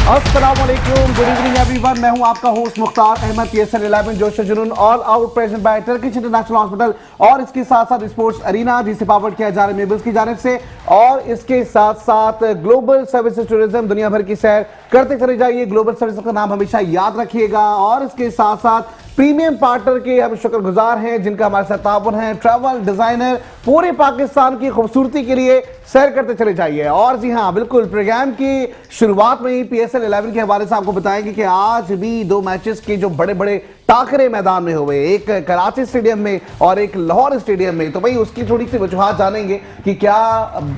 अस्सलामुअलैकुम, good evening everyone. मैं हूं आपका होस्ट मुख्तार अहमद। PSL 11 जोश जुनून all out present by Turkish international hospital और इसके साथ साथ स्पोर्ट्स अरीना जिसे पावर्ड किया जा रहा है मेबल्स की जानिब से, और इसके साथ साथ ग्लोबल सर्विसेज टूरिज्म। दुनिया भर की सैर करते चले जाइए, ग्लोबल सर्विसेज का नाम हमेशा याद रखिएगा। और इसके साथ साथ प्रीमियम पार्टनर के हम शुक्रगुजार हैं जिनका हमारे साथ ताउन है, ट्रैवल डिजाइनर। पूरे पाकिस्तान की खूबसूरती के लिए सैर करते चले जाइए। और जी हाँ, बिल्कुल प्रोग्राम की शुरुआत में ही PSL 11 के हवाले से आपको बताएंगे कि आज भी दो मैचेस के जो बड़े बड़े टाकरे मैदान में हुए, एक कराची स्टेडियम में और एक लाहौर स्टेडियम में। तो भाई उसकी थोड़ी सी वजूहात जानेंगे कि क्या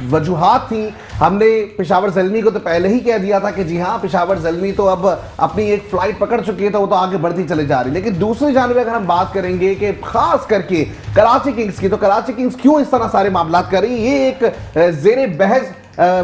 वजूहात थी। हमने पेशावर ज़ल्मी को तो पहले ही कह दिया था कि जी हाँ, पेशावर ज़ल्मी तो अब अपनी एक फ्लाइट पकड़ चुकी है, तो वो तो आगे बढ़ती चले जा रही है। लेकिन दूसरी जानब अगर हम बात करेंगे कि खास करके कराची किंग्स की, तो कराची किंग्स क्यों इस तरह सारे मामला कर रही है, ये एक जेरे बहस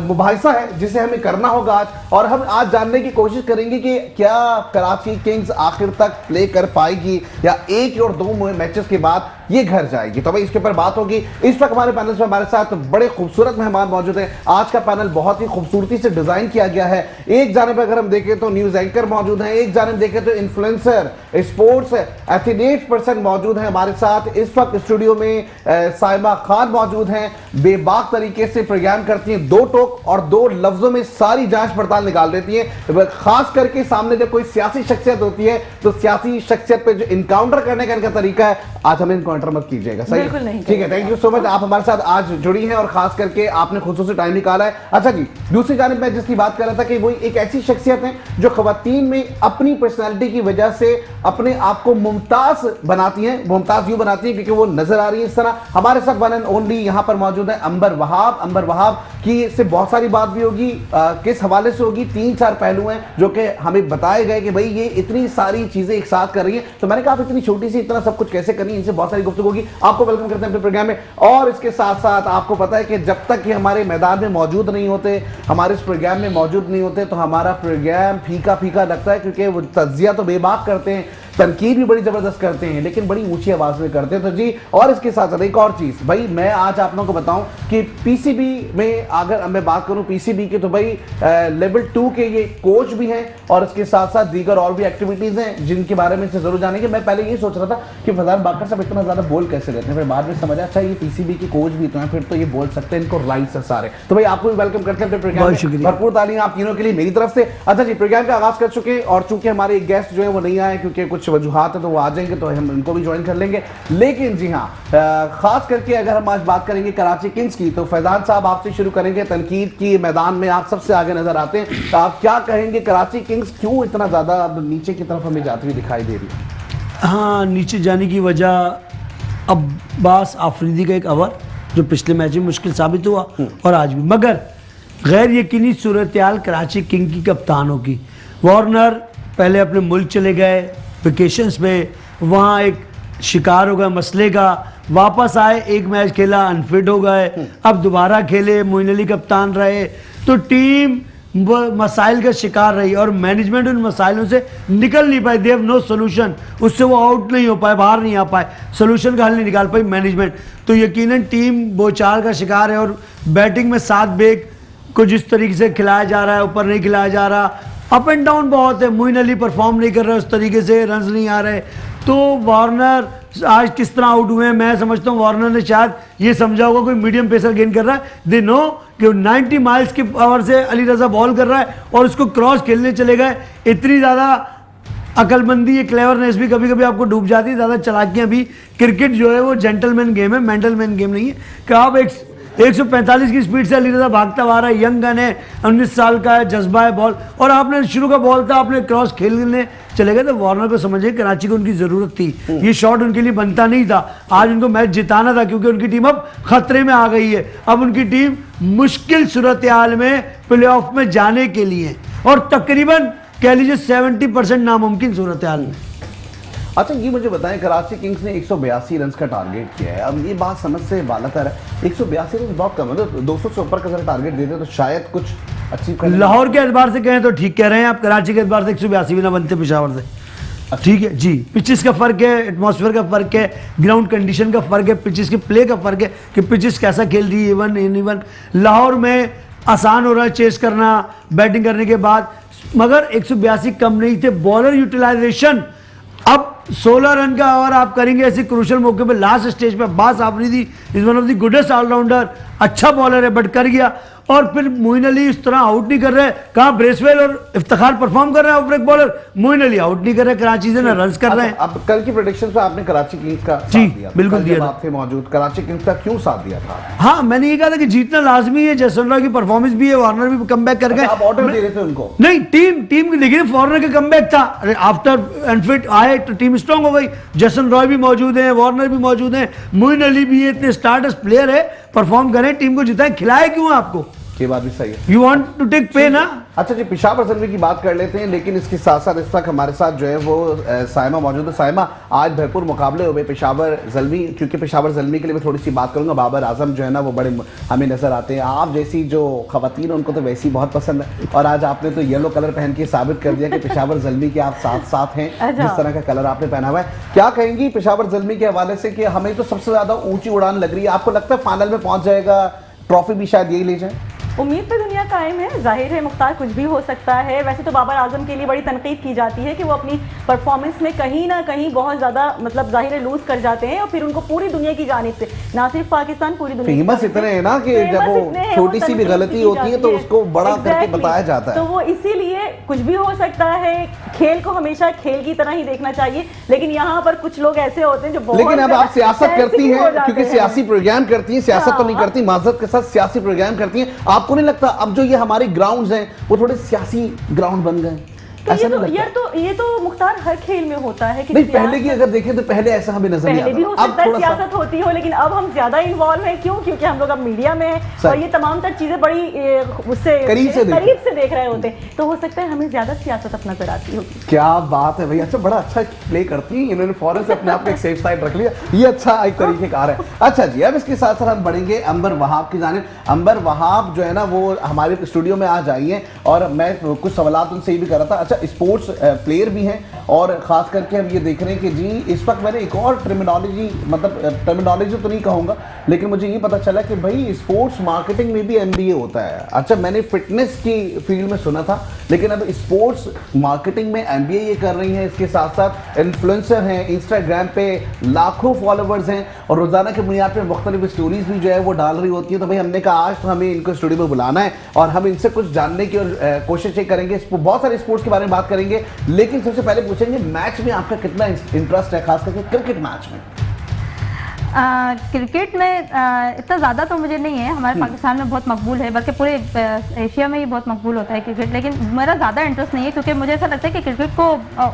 मुबाहिसा है जिसे हमें करना होगा आज। और हम आज जानने की कोशिश करेंगे कि क्या कराची किंग्स आखिर तक प्ले कर पाएगी या एक और दो मैचेस के बाद ये घर जाएगी। तो भाई इसके ऊपर बात होगी। इस वक्त हमारे पैनल में हमारे साथ बड़े खूबसूरत मेहमान मौजूद हैं। आज का पैनल बहुत ही खूबसूरती से डिजाइन किया गया है। एक जानिब अगर हम देखें तो न्यूज एंकर मौजूद हैं, एक जानिब देखें तो इन्फ्लुएंसर, स्पोर्ट्स एथलीट पर्सन मौजूद हैं हमारे साथ। इस वक्त स्टूडियो में साहिबा खान मौजूद हैं, बेबाक तरीके से प्रोग्राम करती हैं, दो टोक और दो लफ्जों में सारी जांच पड़ताल निकाल देती है। खास करके सामने जब कोई सियासी शख्सियत होती है तो सियासी शख्सियत पे जो इनकाउंटर करने का इनका तरीका है, आज हमें इनकाउंटर मत कीजिएगा, सही? बिल्कुल नहीं। ठीक है, थैंक यू सो मच। आप हमारे साथ आज जुड़ी हैं और खास करके आपने खुसूसी टाइम निकाला है। अच्छा जी, दूसरी जानिब मैं जिसकी बात कर रहा था कि वो एक ऐसी शख्सियत है जो खवातीन में अपनी पर्सनैलिटी की वजह से अपने आप को मुमताज बनाती हैं। मुमताज यूं बनाती हैं क्योंकि वो नजर आ रही है इस तरह। हमारे साथ वन एंड ओनली यहाँ पर मौजूद है अंबर वहाब। अंबर वहाब की से बहुत सारी बात भी होगी, किस हवाले से होगी, 3-4 पहलू हैं जो कि हमें बताए गए कि भाई ये इतनी सारी चीजें एक साथ कर रही है। तो मैंने कहा आप इतनी छोटी सी इतना सब कुछ कैसे करनी है, इनसे बहुत सारी गुफ्तगू होगी। आपको वेलकम करते हैं अपने प्रोग्राम में। और इसके साथ साथ आपको पता है कि जब तक ये हमारे मैदान में मौजूद नहीं होते, हमारे इस प्रोग्राम में मौजूद नहीं होते, तो हमारा प्रोग्राम फीका फीका लगता है, क्योंकि वो तज्जिया तो बेबाक करते हैं, तनकीद भी बड़ी जबरदस्त करते हैं, लेकिन बड़ी ऊंची आवाज में करते हैं। तो जी, और इसके साथ साथ एक और चीज भाई मैं आज आप लोगों को बताऊं कि PCB में अगर मैं बात करूं PCB के, तो भाई लेवल 2 के ये कोच भी हैं और इसके साथ साथ दीगर और भी एक्टिविटीज हैं जिनके बारे में से जरूर जानेंगे। मैं पहले ये सोच रहा था कि फजान बाकर साहब इतना ज्यादा बोल कैसे लेते हैं, फिर बाद में समझा अच्छा ये PCB के कोच भी तो हैं, फिर तो ये बोल सकते हैं, इनको राइट्स है सारे। तो भाई आपको भी वेलकम करते हैं अपने प्रोग्राम में। भरपूर तालीम आप तीनों के लिए मेरी तरफ से। अच्छा जी, प्रोग्राम का आगाज कर चुके हैं और चूंकि हमारे गेस्ट जो है वो नहीं आए क्योंकि कुछ वजूहात है, तो वो आ जाएंगे तो हम इनको भी ज्वाइन कर लेंगे। लेकिन जी हाँ, खास करके अगर हम आज बात करेंगे कराची किंग्स की, तो फैजान साहब आपसे शुरू करेंगे। तनकीद की मैदान में आप सबसे आगे नजर आते हैं, तो आप क्या कहेंगे कराची किंग्स क्यों इतना ज्यादा अब नीचे की तरफ हमें जाती हुई दिखाई दे रही है? हाँ, नीचे जाने की वजह अब्बास आफरीदी का एक ओवर जो पिछले मैच में मुश्किल साबित हुआ और आज भी, मगर गैर यकीनी सूरत-ए-हाल कराची किंग की कप्तानों की। वार्नर पहले अपने मुल्क चले गए वेकेशंस में, वहाँ एक शिकार हो गया मसले का, वापस आए, एक मैच खेला, अनफिट हो गए, अब दोबारा खेले, मोइन अली कप्तान रहे, तो टीम मसाइल का शिकार रही और मैनेजमेंट उन मसाइलों से निकल नहीं पाए। दे हैव नो सोल्यूशन, उससे वो आउट नहीं हो पाए, बाहर नहीं आ पाए, सोल्यूशन का हल नहीं निकाल पाई मैनेजमेंट। तो यकीनन टीम बोचार का शिकार है। और बैटिंग में 7 बेग को जिस तरीके से खिलाया जा रहा है, ऊपर नहीं खिलाया जा रहा, अप एंड डाउन बहुत है। मोइन अली परफॉर्म नहीं कर रहे उस तरीके से, रन्स नहीं आ रहे। तो वार्नर आज किस तरह आउट हुए हैं, मैं समझता हूँ वार्नर ने शायद ये समझा होगा कोई मीडियम पेसर गेंद कर रहा है, दे नो कि 90 माइल्स की पावर से अली रजा बॉल कर रहा है और उसको क्रॉस खेलने चले गए। इतनी ज़्यादा अकलमंदी, ये क्लेवरनेस भी कभी कभी आपको डूब जाती है, ज़्यादा चालाकियाँ भी। क्रिकेट जो है वो जेंटलमैन गेम है, मेंटलमैन गेम नहीं है कि आप 145 की स्पीड से अली रजा भागता आ रहा है, यंग गन है, 19 साल का है, जज्बा है बॉल, और आपने शुरू का बॉल था, आपने क्रॉस खेलने चले गए। तो वार्नर को समझिए कराची को उनकी जरूरत थी, ये शॉट उनके लिए बनता नहीं था। आज उनको मैच जिताना था क्योंकि उनकी टीम अब खतरे में आ गई है। अब उनकी टीम मुश्किल सूरत-ए-हाल में प्लेऑफ में जाने के लिए, और तकरीबन कह लीजिए 70% नामुमकिन सूरत-ए-हाल में। अच्छा, ये मुझे बताएं, कराची किंग्स ने 182 रन का टारगेट किया है। अब ये बात समझ से बालातर है, 182 रन बहुत कम है, तो 200 से ऊपर का अगर टारगेट देते तो शायद कुछ अच्छी। लाहौर के एतबार से कहें तो ठीक कह रहे हैं आप, कराची के एतबार से 182 भी ना बनते पेशावर से। ठीक है जी, पिचेस का फर्क है, एटमॉस्फेयर का फर्क है, ग्राउंड कंडीशन का फर्क है, पिचेस के प्ले का फर्क है कि पिचेस कैसा खेल रही है, इवन लाहौर में आसान हो रहा है चेस करना बैटिंग करने के बाद, मगर 182 कम नहीं थे। बॉलर यूटिलाइजेशन अब 16 रन का ओवर आप करेंगे ऐसे क्रूशल मौके पे, लास्ट स्टेज पे Abbas Afridi is one of the goodest allrounder, अच्छा बॉलर है बट कर गया। और फिर मोइन अली इस तरह आउट नहीं कर रहे, कहाँ ब्रेसवेल और इफ्तिखार परफॉर्म कर रहे हैं, off break bowler Moeen Ali out नहीं कर रहे, कराची से ना रन्स कर रहे हैं। अब कल की प्रेडिक्शन पे आपने कराची किंग्स का जी, साथ दिया था। बिल्कुल कल दिया जब था। आप थे मौजूद, कराची किंग्स का क्यों साथ दिया था? हाँ, मैंने ये कहा था कि जीतना लाजमी है, जसवंतराव की परफॉर्मेंस भी है, वार्नर भी कम बैक कर गए। आप ऑर्डर दे रहे थे उनको? नहीं, टीम लेकिन फॉरनर का कमबैक था, आफ्टर अनफिट आए तो टीम स्ट्रांग हो गई। जसन रॉय भी मौजूद है, वार्नर भी मौजूद है, मोइन अली भी है, इतने स्टार्टर्स प्लेयर है, परफॉर्म करें, टीम को जिताएं, खिलाए क्यों आपको? ये बात भी सही है। यू वांट टू टेक पे ना। अच्छा जी, पेशावर ज़ल्मी की बात कर लेते हैं, लेकिन इसके साथ साथ इस वक्त हमारे साथ जो है वो साइमा मौजूद है। साइमा, आज भरपूर मुकाबले हुए पेशावर ज़ल्मी, क्योंकि पेशावर ज़ल्मी के लिए मैं थोड़ी सी बात करूंगा। बाबर आजम जो है ना वो बड़े हमें नजर आते हैं, आप जैसी जो खवातीन उनको तो वैसी बहुत पसंद है, और आज आपने तो येलो कलर पहन के साबित कर दिया कि पेशावर ज़ल्मी के आप साथ हैं। जिस तरह का कलर आपने पहना हुआ है, क्या कहेंगी पेशावर ज़ल्मी के हवाले से कि हमें तो सबसे ज्यादा ऊंची उड़ान लग रही है, आपको लगता है फाइनल में पहुंच जाएगा, ट्रॉफी भी शायद यही ले जाए? उम्मीद पे दुनिया कायम है, जाहिर है मुख्तार कुछ भी हो सकता है। वैसे तो बाबर आजम के लिए बड़ी तनकीद की जाती है कि वो अपनी परफॉर्मेंस में कहीं ना कहीं बहुत ज़्यादा मतलब जाहिर है लूज कर जाते हैं, और फिर उनको पूरी दुनिया की जानिब से, ना सिर्फ पाकिस्तान, पूरी दुनिया फेमस इतने है ना कि जब वो छोटी सी भी गलती होती है तो उसको बड़ा करके बताया जाता है। तो वो इसीलिए कुछ भी हो सकता है। खेल को हमेशा खेल की तरह ही देखना चाहिए, लेकिन यहाँ पर कुछ लोग ऐसे होते हैं जो बहुत, लेकिन अब आप सियासत करती हैं, क्योंकि हैं। सियासी प्रोग्राम करती हैं, सियासत तो नहीं करती, माजरत के साथ सियासी प्रोग्राम करती हैं। आपको नहीं लगता अब जो ये हमारे ग्राउंड्स हैं वो थोड़े सियासी ग्राउंड बन गए? तो ऐसा नहीं लगता? ये तो मुख्तार हर खेल में होता है कि नहीं, पहले की अगर देखें तो पहले ऐसा हमें नजर नहीं पहले भी हो आता। सकता है सियासत होती हो, लेकिन अब हम ज्यादा इन्वॉल्व हैं। क्यों? क्योंकि हम लोग अब मीडिया में हैं और ये तमाम तर चीजें बड़ी उससे करीब से देख रहे होते हैं, तो हो सकता है हमें ज्यादा सियासत अब नजर आती होगी। क्या बात है भैया, अच्छा बड़ा अच्छा प्ले करती हैं इन्होंने, फौरन से अपने आप को एक सेफ साइड रख लिया, ये अच्छा एक तरीके कार है। अच्छा जी, अब इसके साथ साथ हम बढ़ेंगे अंबर वहाब की जानिब। अंबर वहाब जो है ना वो हमारे स्टूडियो में आज आई हैं, और मैं कुछ सवाल उनसे ये भी कर रहा था। अच्छा, स्पोर्ट्स प्लेयर भी हैं, और ख़ास करके हम ये देख रहे हैं कि जी इस वक्त मैंने एक और टर्मिनोलॉजी, मतलब टर्मिनोलॉजी तो नहीं कहूँगा, लेकिन मुझे ये पता चला कि भाई स्पोर्ट्स मार्केटिंग में भी MBA होता है। अच्छा, मैंने फिटनेस की फील्ड में सुना था, लेकिन अब स्पोर्ट्स मार्केटिंग में MBA ये कर रही हैं। इसके साथ साथ इन्फ्लुएंसर हैं, इंस्टाग्राम पे लाखों फॉलोवर्स हैं, और रोज़ाना के बुनियाद पर मुख्तलिफ स्टोरीज भी जो है वो डाल रही होती है। तो भाई हमने कहा आज तो हमें इनको स्टूडियो में बुलाना है, और हम इनसे कुछ जानने की कोशिश करेंगे, बहुत सारे स्पोर्ट्स के बारे में बात करेंगे। लेकिन सबसे पहले पूछेंगे मैच में आपका कितना इंटरेस्ट है, खास करके क्रिकेट मैच में? क्रिकेट में इतना ज़्यादा तो मुझे नहीं है, हमारे पाकिस्तान में बहुत मकबूल है, बल्कि पूरे एशिया में ही बहुत मकबूल होता है क्रिकेट, लेकिन मेरा ज़्यादा इंटरेस्ट नहीं है, क्योंकि मुझे ऐसा लगता है कि क्रिकेट को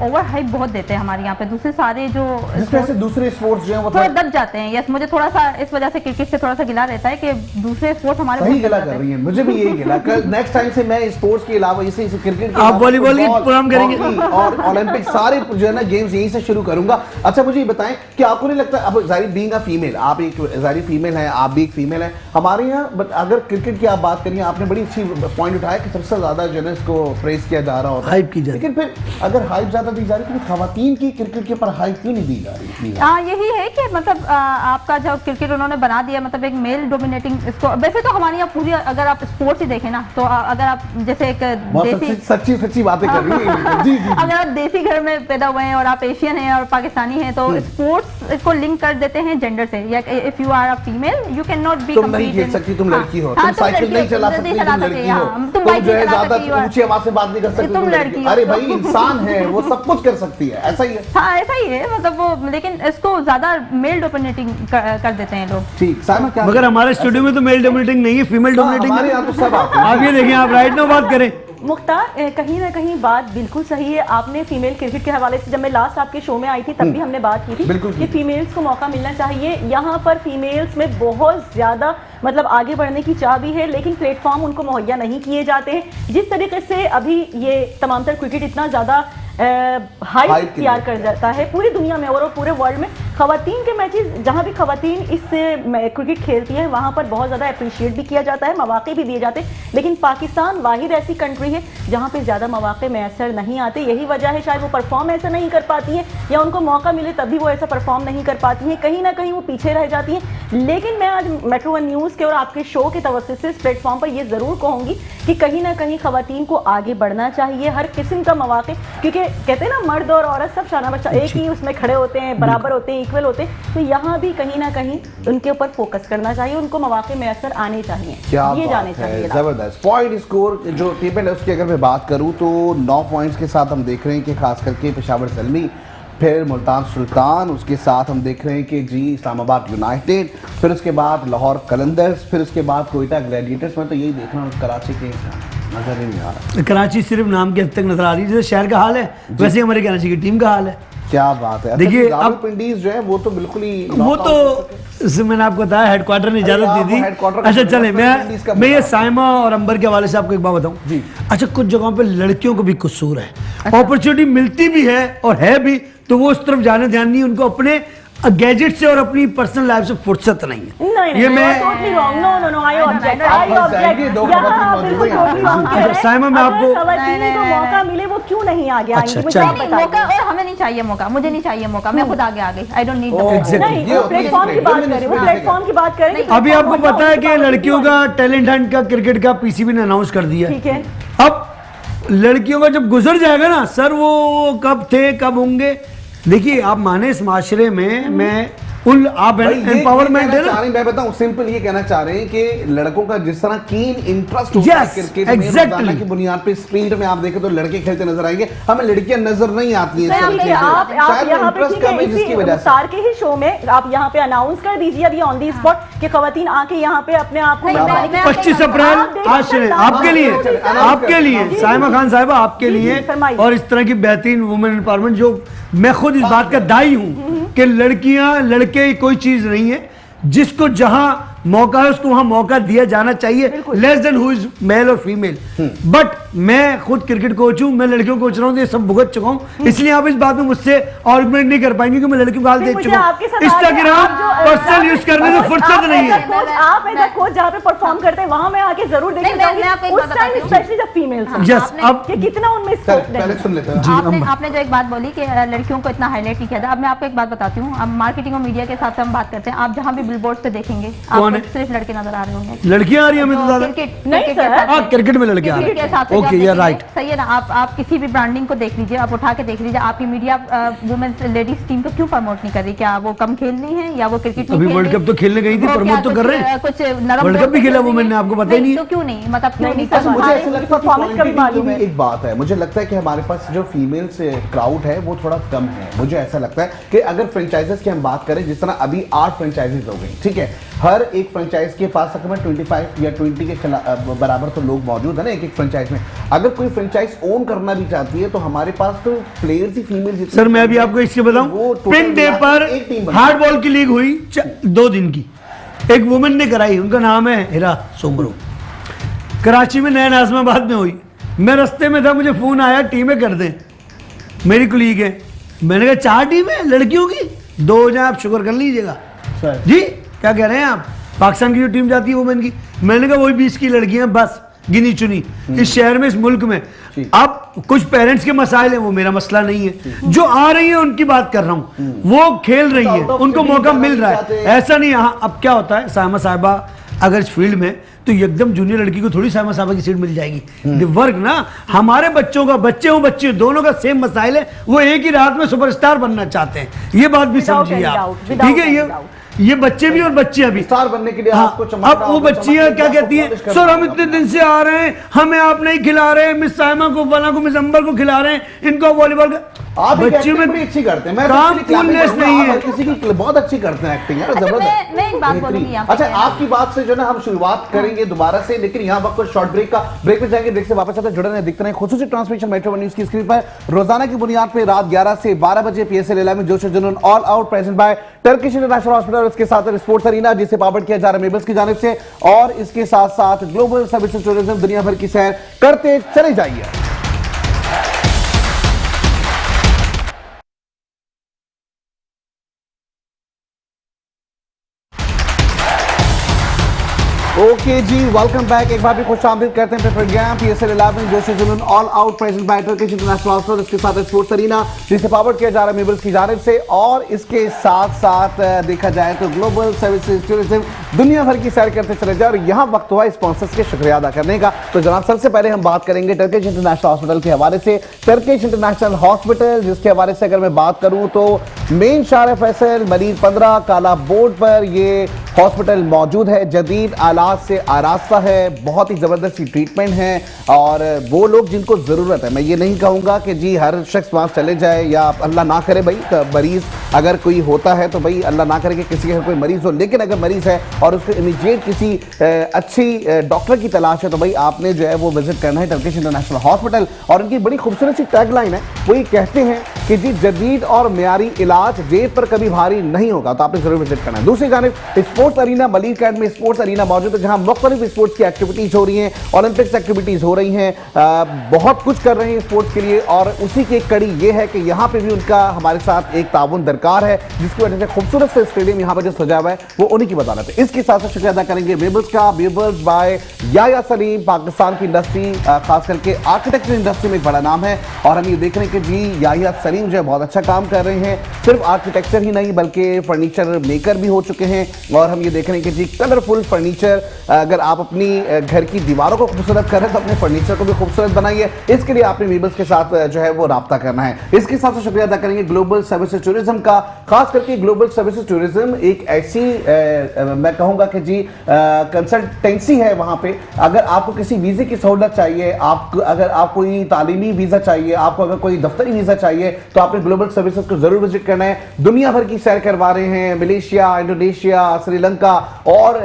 ओवर हाइप बहुत देते हैं हमारे यहाँ पे। दूसरे सारे जो दूसरे स्पोर्ट्स जो हैं वो थोड़ा दब जाते हैं। यस, मुझे थोड़ा सा इस वजह से क्रिकेट से थोड़ा सा गिला रहता है कि दूसरे स्पोर्ट्स हमारे सही गिला कर रही हैं, मुझे भी यही गिला। कल नेक्स्ट टाइम से मैं स्पोर्ट्स के अलावा इसे क्रिकेट आप वॉलीबॉल की प्रोग्राम करेंगे और ओलंपिक सारे जो है ना गेम्स यहीं से शुरू करूंगा। अच्छा, मुझे ये बताएं कि आपको नहीं लगता, अब जाहिर बीइंग अ फीमेल, आप एक जारी फीमेल है, आप भी एक फीमेल है हमारे यहाँ, अगर क्रिकेट की आप बात करिए, आपने बड़ी अच्छी पॉइंट उठाया कि सबसे ज्यादा जो है इसको प्रेस किया जा रहा होता है, हाइप की जा रही, लेकिन फिर अगर हाइप ज्यादा दी जा रही है तो खवातीन की क्रिकेट के ऊपर हाइप क्यों नहीं दी जा रही? यही है कि मतलब आपका जब क्रिकेट उन्होंने बना दिया, मतलब एक मेल डोमिनेटिंग इसको, वैसे तो हमारे यहाँ पूरी अगर आप स्पोर्ट्स ही देखें ना, तो अगर आप जैसे एक देसी सच्ची बातें कर रही है जी। अगर आप देसी घर में पैदा हुए हैं और आप एशियन हैं और पाकिस्तानी हैं, तो स्पोर्ट्स को लिंक कर देते हैं जेंडर से, या if you are a female you can not be, तुम नहीं खेल सकती, तुम लड़की हो, तुम साइकिल नहीं चला सकती, तुम लड़की हो, तुम जो है ज्यादा ऊंची आवाज से बात नहीं कर सकती, तुम लड़की हो। अरे भाई, इंसान है वो, सब कुछ कर सकती है, ऐसा ही है। हाँ, ऐसा ही है, मतलब वो, लेकिन इसको ज्यादा मेल डोमिनेटिंग कर देते हैं लोग। ठीक, साइमा क्या? मगर हमारे स्टूडियो में तो मेल डोमिनेटिंग नहीं है, फीमेल डोमिनेटिंग है। हमारे यहाँ तो सब आते हैं। आप ये देखें, आप राइट नाउ बात करें। मुख्तार, कहीं ना कहीं बात बिल्कुल सही है। आपने फीमेल क्रिकेट के हवाले से, जब मैं लास्ट आपके शो में आई थी तब भी हमने बात की थी कि फीमेल्स को मौका मिलना चाहिए। यहाँ पर फीमेल्स में बहुत ज़्यादा मतलब आगे बढ़ने की चाह भी है, लेकिन प्लेटफॉर्म उनको मुहैया नहीं किए जाते हैं। जिस तरीके से अभी ये तमाम तर क्रिकेट इतना ज़्यादा हाइप तैयार कर जाता है पूरी दुनिया में और पूरे वर्ल्ड में, खवातीन के मैचेस जहां भी खवातीन इस क्रिकेट खेलती है वहां पर बहुत ज़्यादा अप्रिशिएट भी किया जाता है, मौके भी दिए जाते हैं, लेकिन पाकिस्तान वाहिद ऐसी कंट्री है जहां पे ज़्यादा मौके मैसर नहीं आते। यही वजह है शायद वो परफॉर्म ऐसा नहीं कर पाती हैं, या उनको मौका मिले तब भी वो ऐसा परफॉर्म नहीं कर पाती हैं, कहीं ना कहीं वो पीछे रह जाती हैं। लेकिन मैं आज मेट्रो 1 न्यूज़ के और आपके शो के तवज्जो से इस प्लेटफॉर्म पर ये ज़रूर कहूँगी कि कहीं ना कहीं खवातीन को आगे बढ़ना चाहिए, हर किस्म का मौके, क्योंकि कहते हैं ना मर्द और औरत सब शाना बच्चा एक ही उसमें खड़े होते हैं, बराबर होते हैं, इक्वल होते हैं, तो यहाँ भी कहीं ना कहीं उनके ऊपर फोकस करना चाहिए, उनको मौके मैसर आने चाहिए, ये जाने चाहिए। जबरदस्त पॉइंट स्कोर जो टेबल है उसकी अगर मैं बात करूं तो 9 पॉइंट्स के साथ हम देख रहे हैं कि खास करके पेशावर ज़ल्मी, फिर मुल्तान सुल्तान, उसके साथ हम देख रहे हैं कि जी इस्लामाबाद यूनाइटेड, फिर उसके बाद लाहौर कलंदर्स, फिर उसके बाद कोयटा ग्लैडिएटर्स। में तो यही देख रहा हूँ कराची के नजर ही नहीं आ रहा। कराची सिर्फ नाम के हद तक नजर आ रही है, जैसे शहर का हाल है वैसे हमारे कराची की टीम का हाल है। क्या बात है। देखिए अब पिंडीज जो है वो तो बिल्कुल ही वो तो मैंने आपको बताया हेडक्वार्टर ने इजाजत दी थी। अच्छा चले मैं ये साइमा और अंबर के हवाले से आपको एक बात बताऊं जी। अच्छा कुछ जगहों पे लड़कियों को भी कसूर है, अपॉर्चुनिटी मिलती भी है और है भी, तो वो उस तरफ जाने ध्यान नहीं, उनको अपने गैजेट से और अपनी पर्सनल लाइफ से फुर्सत नहीं है। ये मैं साइमा मैं आपको मौका मिले वो क्यों नहीं आगे आएंगे? मौका और हमें नहीं चाहिए मौका, मुझे नहीं चाहिए मौका, मैं खुद आगे आ गई। आई डोंट नीड प्लेटफॉर्म की बात करें, वो प्लेटफॉर्म की बात करें। अभी आपको पता है कि लड़कियों का टैलेंट हंट का क्रिकेट का पीसीबी ने अनाउंस कर दिया। ठीक है, अब लड़कियों का जब गुजर जाएगा ना सर, वो कब थे कब होंगे, देखिए आप माने इस माशरे में मैं उन आप एम्पावरमेंट है ना, मैं बताऊं सिंपल ये कहना चाह रहे हैं कि लड़कों का जिस तरह कीन इंटरेस्ट होता है क्रिकेट में, रोजाना की बुनियाद पे स्क्रीन में आप देखें तो लड़के खेलते नजर आएंगे, हमें लड़कियां नजर नहीं आती हैं। आप यहाँ पे सार के ही शो में आप यहाँ पे अनाउंस कर दीजिए अभी ऑन दी स्पॉट कि खवातीन आके यहाँ पे अपने आप को 25 अप्रैल आज आपके लिए साइमा खान साहिबा आपके लिए, और इस तरह की बेहतरीन वुमेन एम्पावरमेंट जो मैं खुद इस बात का दाई हूं कि लड़कियां लड़के कोई चीज नहीं है, जिसको जहां मौका है उसको वहां मौका दिया जाना चाहिए, less than who is male और फीमेल। बट मैं खुद क्रिकेट कोच हूं, मैं लड़कियों को कोच रहा हूं, ये सब भुगत चुका हूं, इसलिए आप इस बात में मुझसे आर्गुमेंट नहीं कर पाएंगे कि मैं लड़कियों को हाल देख चुका हूं। इंस्टाग्राम पर्सनल यूज करने से फुर्सत नहीं है। आप ऐसा कोच जहां पे परफॉर्म करते हैं वहां मैं आके जरूर देखना चाहूंगी, उस टाइम स्पेशली जब फीमेल्स यस अब कितना उनमें स्कोप है। आपने जो एक बात बोली कि लड़कियों को इतना हाईलाइट नहीं किया था, अब मैं आपको एक बात बताती हूँ। अब मार्केटिंग और मीडिया के साथ हम बात करते हैं, आप जहाँ भी बिलबोर्ड पे देखेंगे आप सिर्फ लड़के नजर आ रहे होंगे। लड़कियां आ रही है हमें तो ज्यादा क्रिकेट में लड़के आ रहे हैं। ओके यार राइट, सही है ना। आप किसी भी ब्रांडिंग को देख लीजिए, आप उठा के देख लीजिए, आपकी मीडिया वुमेन लेडीज टीम को क्यों प्रमोट नहीं कर रही? क्या वो कम खेल रही है या वो क्रिकेट अभी वर्ल्ड कप तो खेलने गई थी, प्रमोट तो कर रहे हैं, कुछ वर्ल्ड कप भी खेला वुमेन ने, आपको पता ही नहीं तो क्यों नहीं, मतलब क्यों नहीं? मुझे ऐसा लगता है एक बात है, मुझे लगता है कि हमारे पास जो फीमेल्स क्राउड है वो थोड़ा कम है। मुझे ऐसा लगता है कि अगर फ्रेंचाइजेस की हम बात करें, जिस तरह अभी 8 फ्रेंचाइजेस हो गई, ठीक है, हर एक फ्रेंचाइज के पास तकरीबन 25 या 20 के बराबर तो लोग मौजूद है ना एक फ्रेंचाइज में। अगर कोई फ्रेंचाइज ओन करना भी चाहती है तो हमारे पास तो प्लेयर्स ही फीमेल। सर मैं अभी आपको इसके बताऊं, पिंक डे पर हार्ड बॉल की लीग हुई 2 दिन की, एक वुमेन ने कराई, उनका नाम है हिरा सोमरो, कराची में नया नाजमाबाद में हुई। मैं रास्ते में था, मुझे फोन आया टीमें कर दें, मेरी कुलीग है, मैंने कहा 4 टीमें लड़कियों की, 2 हो जाए आप शुक्र कर लीजिएगा। जी क्या कह रहे हैं आप? पाकिस्तान की जो टीम जाती है वुमेन की, मैंने कहा वही 20 की लड़कियां बस गिनी चुनी इस शहर में, इस मुल्क में। अब कुछ पेरेंट्स के मसाइल हैं, वो मेरा मसला नहीं है, जो आ रही है उनकी बात कर रहा हूं, वो खेल रही है, उनको मौका मिल रहा है, ऐसा नहीं। हाँ अब क्या होता है, साइमा साहिबा अगर इस फील्ड में तो एकदम जूनियर लड़की को थोड़ी साइमा साहिबा की सीट मिल जाएगी। वर्क ना हमारे बच्चों का, बच्चे हो बच्चे दोनों का सेम मसाइल है, वो एक ही रात में सुपरस्टार बनना चाहते हैं, ये बात भी समझिए आप, ठीक है? ये बच्चे भी और बच्चियां भी स्टार बनने के लिए आपको अब वो बच्चियां क्या कहती हैं, सर हम इतने दिन से आ रहे हैं, हमें आप नहीं खिला रहे, मिस साइमा को फला को मिस अंबर को खिला रहे हैं, इनको वॉलीबॉल का। आप बच्चियों में अच्छी करते हैं, काम कूलनेस नहीं है, किसी की बहुत अच्छी करते हैं एक्टिंग यार, जबरदस्त। मैं एक बात बोलूंगी अच्छा आपकी बात से जो ना हम शुरुआत करेंगे दोबारा से, लेकिन यहाँ वक्त शॉर्ट ब्रेक का, ब्रेक में जाएंगे, ब्रेक से वापस आते जुड़े रहे, दिखते रहे खुसूसी ट्रांसमिशन मेट्रो न्यूज की स्क्रीन पर रोजाना की बुनियाद पर रात 11 से 12 बजे PSL 11 जोश जुनून all out present by Turkish international hospital, इसके साथ स्पोर्ट्स अरीना जिसे पावर्ड किया जा रहा है मेबल्स की जानिब से, और इसके साथ साथ ग्लोबल सर्विसेज टूरिज्म, दुनिया भर की सैर करते चले जाइए। ओके जी, वेलकम बैक। एक बार भी खुश आमदीद करते हैं प्रोग्राम PSL 11 जोश जुनून all out present by Turkish international hospital, इसके साथ स्पोर्ट्स अरीना जिसे पावर किया जा रहा है मेबल्स की जानिब से, और इसके साथ साथ देखा जाए तो ग्लोबल सर्विसेज टूरिज्म दुनिया भर की सैर करते चले जाए। और यहाँ वक्त हुआ स्पॉन्सर्स के शुक्रिया अदा करने का। तो जनाब, सबसे पहले हम बात करेंगे टर्किश इंटरनेशनल हॉस्पिटल के हवाले से। टर्किश इंटरनेशनल हॉस्पिटल जिसके हवाले से अगर मैं बात करूँ तो मेन शार फैसल मरीज 15 काला बोर्ड पर ये हॉस्पिटल मौजूद है। जदीद आलात से आरास्ता है, बहुत ही ज़बरदस्त ट्रीटमेंट है। और वो लोग जिनको ज़रूरत है, मैं ये नहीं कहूँगा कि जी हर शख्स वहाँ चले जाए, या अल्लाह ना करे भाई मरीज़ अगर कोई होता है तो भाई अल्लाह ना करे कि किसी के घर कोई मरीज़ हो, लेकिन अगर मरीज़ है और उसको इमीडिएट किसी अच्छी डॉक्टर की तलाश है तो भाई आपने जो है वो विजिट करना है टर्किश इंटरनेशनल हॉस्पिटल। और उनकी बड़ी खूबसूरत सी टैगलाइन है, वो ये कहते हैं कि जी जदीद और मियारी इलाज जेब पर कभी भारी नहीं होगा, तो आपने जरूर विजिट करना है। दूसरी जानिब स्पोर्ट्स अरीना मलिक कैंट में स्पोर्ट्स अरीना मौजूद है, जहां मुख्तलिफ स्पोर्ट्स की एक्टिविटीज़ हो रही हैं, ओलंपिक्स एक्टिविटीज़ हो रही हैं, बहुत कुछ कर रहे हैं स्पोर्ट्स के लिए। और उसी की एक कड़ी ये है कि यहाँ पे भी उनका हमारे साथ एक ताउन दरकार है, जिसकी वजह से खूबसूरत से स्टेडियम यहाँ पर जो सजा हुआ है वो उन्हीं की बदौलत है। इसके साथ साथ शुक्रिया अदा करेंगे वेबल्स का, वेबल्स बाय याया सलीम, पाकिस्तान की इंडस्ट्री खास करके आर्किटेक्चर इंडस्ट्री में एक बड़ा नाम है। और हम ये देख रहे हैं कि जी याया सलीम जो है बहुत अच्छा काम कर रहे हैं, सिर्फ आर्किटेक्चर ही नहीं बल्कि फर्नीचर मेकर भी हो चुके हैं। और हम ये देख रहे हैं कि जी कलरफुल फर्नीचर, अगर आप अपनी घर की दीवारों को खूबसूरत करें तो अपने फर्नीचर को भी खूबसूरत बनाइए। इसके लिए आपने वेबल्स के साथ जो है वो राब्ता करना है। इसके साथ साथ शुक्रिया अदा करेंगे ग्लोबल सर्विसेज टूरिज्म का, खास करके ग्लोबल सर्विसेज टूरिज्म एक ऐसी मैं कहूँगा कि जी कंसल्टेंसी है वहाँ पे। अगर आपको किसी वीज़े की सहूलत चाहिए, अगर आप कोई तालीमी वीज़ा चाहिए, आपको अगर कोई दफ्तरी वीज़ा चाहिए, तो आपने ग्लोबल सर्विसेज को जरूर विजिट करना है। दुनिया भर की सैर करवा रहे हैं, मलेशिया, इंडोनेशिया, श्रीलंका और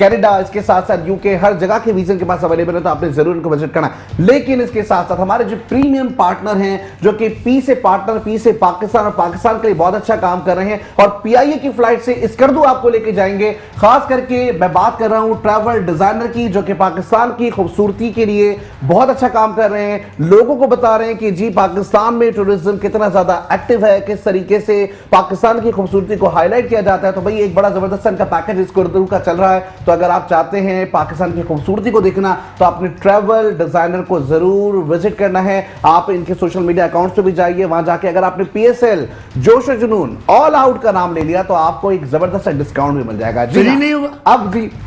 कनाडा, इसके साथ साथ यूके, हर जगह के वीज़े के पास अवेलेबल है, तो आपने जरूर इनको विजिट करना है। लेकिन इसके साथ साथ हमारे जो प्रीमियम पार्टनर हैं, जो कि पी से पार्टनर, पी से पाकिस्तान और पाकिस्तान के लिए बहुत अच्छा काम कर रहे हैं, और PIA की फ्लाइट से स्कर्दू आपको लेके जाएंगे। खास करके मैं बात कर रहा हूं ट्रैवल डिजाइनर की, जो कि पाकिस्तान की खूबसूरती के लिए बहुत अच्छा काम कर रहे हैं, लोगों को बता रहे हैं कि जी पाकिस्तान में टूरिज्म कितना ज्यादा एक्टिव है, किस तरीके से पाकिस्तान की खूबसूरती को हाईलाइट किया जाता है। तो भाई एक बड़ा जबरदस्त इनका पैकेज स्कर्दू का चल रहा है। तो अगर आप चाहते हैं पाकिस्तान की खूबसूरती को देखना, तो आपने ट्रैवल डिजाइनर को जरूर विजिट करना है। आप इनके सोशल मीडिया अकाउंट्स पे भी जाइए, वहां जाके अगर आपने PSL जोश जुनून ऑल आउट का नाम ले लिया तो आपको एक जबरदस्त डिस्काउंट भी मिल जाएगा। जी नहीं होगा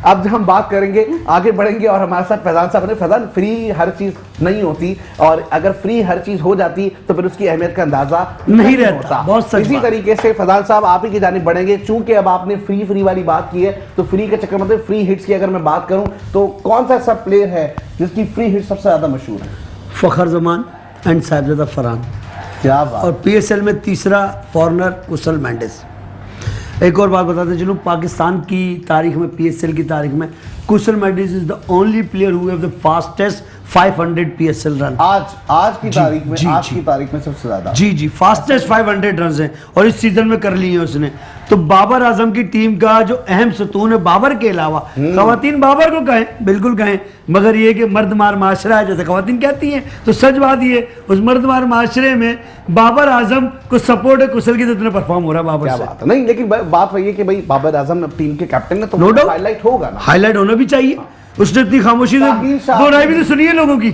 अब हम बात करेंगे, आगे बढ़ेंगे, और हमारे साथ फैजान साहब ने। फैजान, फ्री हर चीज नहीं होती, और अगर फ्री हर चीज हो जाती तो फिर उसकी अहमियत का अंदाजा नहीं रहता। बहुत सच इसी तरीके से फैजान साहब आप ही की जानिब बढ़ेंगे, चूंकि अब आपने फ्री वाली बात की है, तो फ्री के चक्कर में फ्री हिट्स की अगर मैं बात करूं तो कौन सा ऐसा प्लेयर है जिसकी फ्री हिट सबसे ज्यादा मशहूर है? फखर जमान एंड साहिबजादा फरहान। क्या बात। और PSL में तीसरा फॉरनर कुशल मेंडिस। एक और बात बताते चलूँ, पाकिस्तान की तारीख में, PSL की तारीख में Kusal Mendis is the only player who have the fastest 500 PSL run. आज की तारीख में, आज की तारीख में सबसे ज्यादा जी फास्टेस्ट 500 रन हैं, और इस सीजन में कर लिए हैं उसने। तो बाबर आजम की टीम का जो अहम सतून है, बाबर के अलावा खवातीन बाबर को कहें, बिल्कुल कहें, मगर ये कि मर्दमार माशरा है जैसे खवातीन कहती हैं, तो सच बात ये उस मर्दमार माशरे में बाबर आजम को सपोर्ट है कुशल की, तो इतना परफॉर्म हो रहा है बाबर से। बात नहीं, लेकिन बात वही है कि भाई बाबर आजम टीम के कैप्टन है, तो नो डाउट हाईलाइट होगा ना, हाईलाइट होना भी चाहिए। उसने इतनी खामोशी से दो राय भी तो सुनिए लोगों की,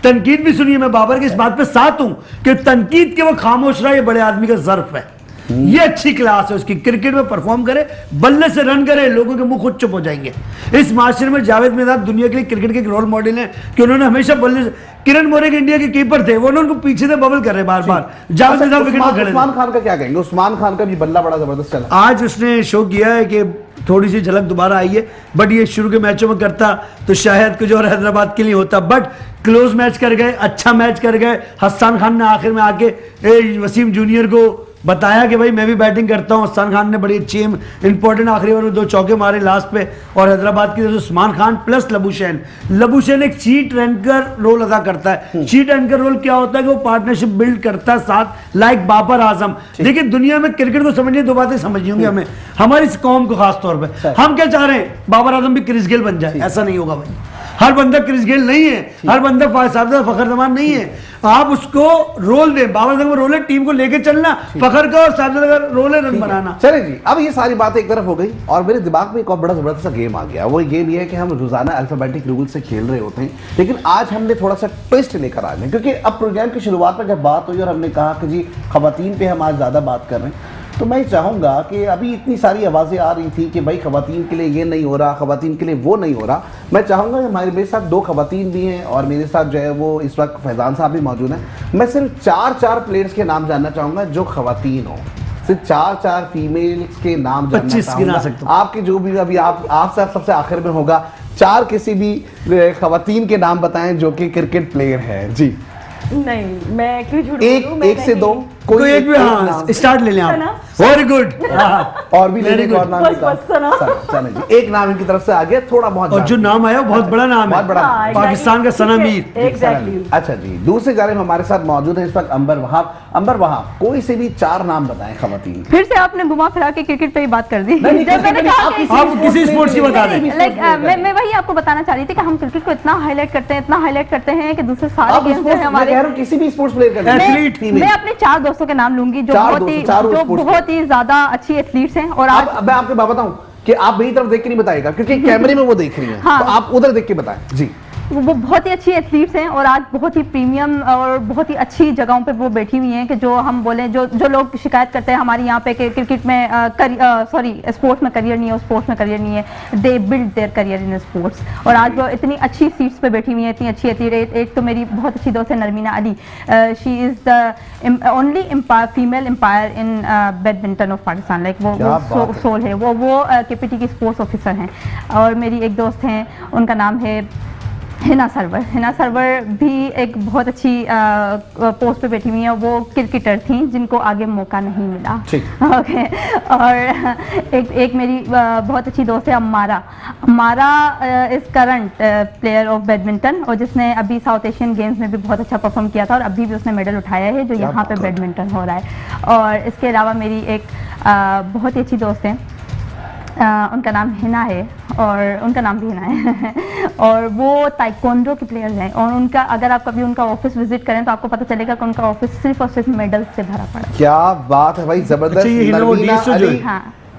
तनकीद भी सुनिए। मैं बाबर की इस बात पे साथ हूं कि तनकीद के वो खामोश रहा, ये बड़े आदमी का ज़र्फ है, ये अच्छी क्लास है उसकी। क्रिकेट में परफॉर्म करे, बल्ले से रन करे, लोगों के मुंह खुद चुप हो जाएंगे। इस माशरे में जावेद मिर्जा दुनिया के लिए क्रिकेट के एक रोल मॉडल हैं कि उन्होंने हमेशा बल्ले से, किरण मोरे इंडिया के कीपर थे, वो उनको पीछे से बबल कर रहे बार बार। जावेद मिर्जा विकेट पर खड़े। उस्मान खान का क्या कहेंगे? उस्मान खान का भी बल्ला बड़ा जबरदस्त चला। आज उसने शो किया है कि थोड़ी सी झलक दोबारा आई है, बट ये शुरू के मैचों में करता तो शायद कुछ और हैदराबाद के लिए होता, बट क्लोज मैच कर गए, अच्छा मैच कर गए। हसन खान ने आखिर में आके वसीम जूनियर को बताया कि भाई मैं भी बैटिंग करता हूँ। हसन खान ने बड़ी अच्छी इंपॉर्टेंट आखिरी ओवर में 2 चौके मारे लास्ट पे, और हैदराबाद की तरफ से उस्मान खान प्लस लबुशैन एक चीट रैंकर रोल अदा करता है। चीट रैंकर रोल क्या होता है कि वो पार्टनरशिप बिल्ड करता है साथ, लाइक बाबर आजम। देखिए दुनिया में क्रिकेट को समझिए, 2 बातें समझनी होंगी हमें, हमारी इस कौम को खास तौर पर। हम क्या चाह रहे हैं? बाबर आजम भी क्रिस गेल बन जाए, ऐसा नहीं होगा भाई। हर बंदा क्रिस गेल नहीं है, हर बंदा शाहजादा फखर जमान नहीं है। आप उसको रोल दें, बाबर आजम का रोल है टीम को लेके चलना, फखर का और शाहजादा का रोल है रन बनाना। चले जी, अब ये सारी बातें एक तरफ हो गई और मेरे दिमाग में एक और बड़ा जबरदस्त सा गेम आ गया। वो गेम ये है कि हम रोजाना अल्फाबेटिक रूल से खेल रहे होते हैं, लेकिन आज हमने थोड़ा सा ट्विस्ट लेकर आ गए, क्योंकि अब प्रोग्राम की शुरुआत में जब बात हुई और हमने कहा कि जी खवातीन पे हम आज ज़्यादा बात कर रहे हैं, तो मैं चाहूँगा कि अभी इतनी सारी आवाज़ें आ रही थी कि भाई खवातीन के लिए ये नहीं हो रहा, खवातीन के लिए वो नहीं हो रहा। मैं चाहूँगा कि मेरे साथ 2 खवातीन भी हैं और मेरे साथ जो है वो इस वक्त फैजान साहब भी मौजूद हैं। मैं सिर्फ 4 प्लेयर्स के नाम जानना चाहूँगा जो खवातीन हो, सिर्फ 4 फीमेल्स के नाम जानना 25 गिना सकते चाहूँगा। आपके जो भी अभी आप सबसे आखिर में होगा, 4 किसी भी खवातीन के नाम बताएं जो कि क्रिकेट प्लेयर है जी। नहीं, मैं क्यों झूठ बोलूं? एक से 2 कोई एक भी, हाँ स्टार्ट ले लें आप। Very good. और भी लेने को और नाम बस सना। सना जी, एक नाम इनकी तरफ से आ गया, थोड़ा बहुत और जो नाम आया वो बहुत बड़ा नाम है, बहुत बड़ा हाँ, पाकिस्तान का सना मीर। एग्जैक्टली। अच्छा जी, दूसरी जानिब हमारे साथ मौजूद है इस वक्त अंबर वहाब। अंबर वहाब, कोई से भी 4 नाम बताएं खवातीन। फिर से आपने घुमा फिरा के क्रिकेट पे ही बात कर दी। नहीं, जब मैंने कहा कि आप किसी स्पोर्ट्स की बता दें। लाइक मैं वही आपको बताना चाह रही थी कि हम क्रिकेट को इतना हाईलाइट करते हैं कि दूसरे सारे आप गेम्स जो है हमारे, किसी भी स्पोर्ट्स प्लेयर का Athlete, मैं अपने 4 दोस्तों के नाम लूंगी जो 4 बहुत ही दोस्त, चारों sports बहुत ही ज्यादा अच्छी एथलीट्स हैं। और आज अब मैं आपको बात बताऊं कि आप मेरी तरफ देख के नहीं बताएगा, क्योंकि कैमरे में वो देख रही हैं, हाँ। तो आप उधर देख के बताएं जी। वो बहुत ही अच्छी एथलीट्स हैं और आज बहुत ही प्रीमियम और बहुत ही अच्छी जगहों पे वो बैठी हुई हैं कि जो हम बोलें, जो लोग शिकायत करते हैं हमारे यहाँ पे कि क्रिकेट में स्पोर्ट्स में करियर नहीं है, स्पोर्ट्स में करियर नहीं है, they build their career in sports. और आज वो इतनी अच्छी सीट्स पे बैठी हुई हैं, इतनी अच्छी एथलीट। एक तो मेरी बहुत अच्छी दोस्त है Narmeena Ali, she is the only female umpire in badminton of Pakistan. Like वो सोल है, वो KPT की स्पोर्ट्स ऑफिसर हैं। और मेरी एक दोस्त हैं, उनका नाम है हिना सरवर। हिना सरवर भी एक बहुत अच्छी पोस्ट पे बैठी हुई हैं। वो क्रिकेटर थी जिनको आगे मौका नहीं मिला। ओके। और एक मेरी बहुत अच्छी दोस्त है Ammara. Ammara is current player of badminton और जिसने अभी साउथ एशियन गेम्स में भी बहुत अच्छा परफॉर्म किया था और अभी भी उसने मेडल उठाया है जो यहाँ पे बैडमिंटन हो रहा है। और इसके अलावा मेरी एक बहुत ही अच्छी दोस्त है, उनका नाम हिना है और उनका नाम भी हिना है और वो ताइक्वांडो के प्लेयर हैं। और उनका, अगर आप कभी उनका ऑफिस विजिट करें तो आपको पता चलेगा कि उनका ऑफिस सिर्फ और सिर्फ मेडल से भरा पड़ा है। क्या बात है भाई, जबरदस्त। नरमीना अली,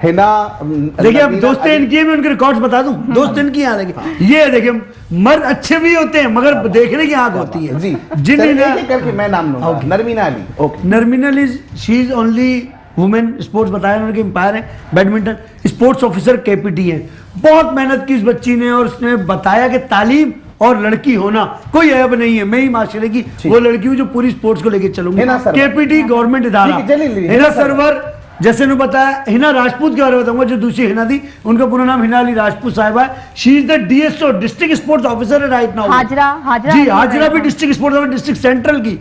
हिना, देखिए अब दोस्त इनकी मैं उनके रिकॉर्ड्स बता दूं। दोस्त इनकी यहाँ देखिए, ये देखिए मर्द अच्छे भी होते हैं मगर देखने की आंख होती है जी। जिन करके मैं नाम लूंगा, Narmeena Ali. Okay. Narmeena Ali, she is only women sports बताया उनके एम्पायर है, बैडमिंटन स्पोर्ट्स ऑफिसर KPT है। बहुत मेहनत की इस बच्ची ने और उसने बताया कि तालीम और लड़की होना कोई ऐब नहीं है। मैं ही माशरे की वो लड़की हूँ जो पूरी स्पोर्ट्स को लेकर चलूंगी। KPT गवर्नमेंट इदारा। हिना सरवर, जैसे ने बताया, हिना राजपूत के बारे में बताऊंगा जो दूसरी हिना थी, उनका पूरा नाम हिना अली राजपूत साहिबा है। She is the DSO, district sports officer है राइट नाउ। हाजरा जी, हाजरा भी district sports officer, district central की।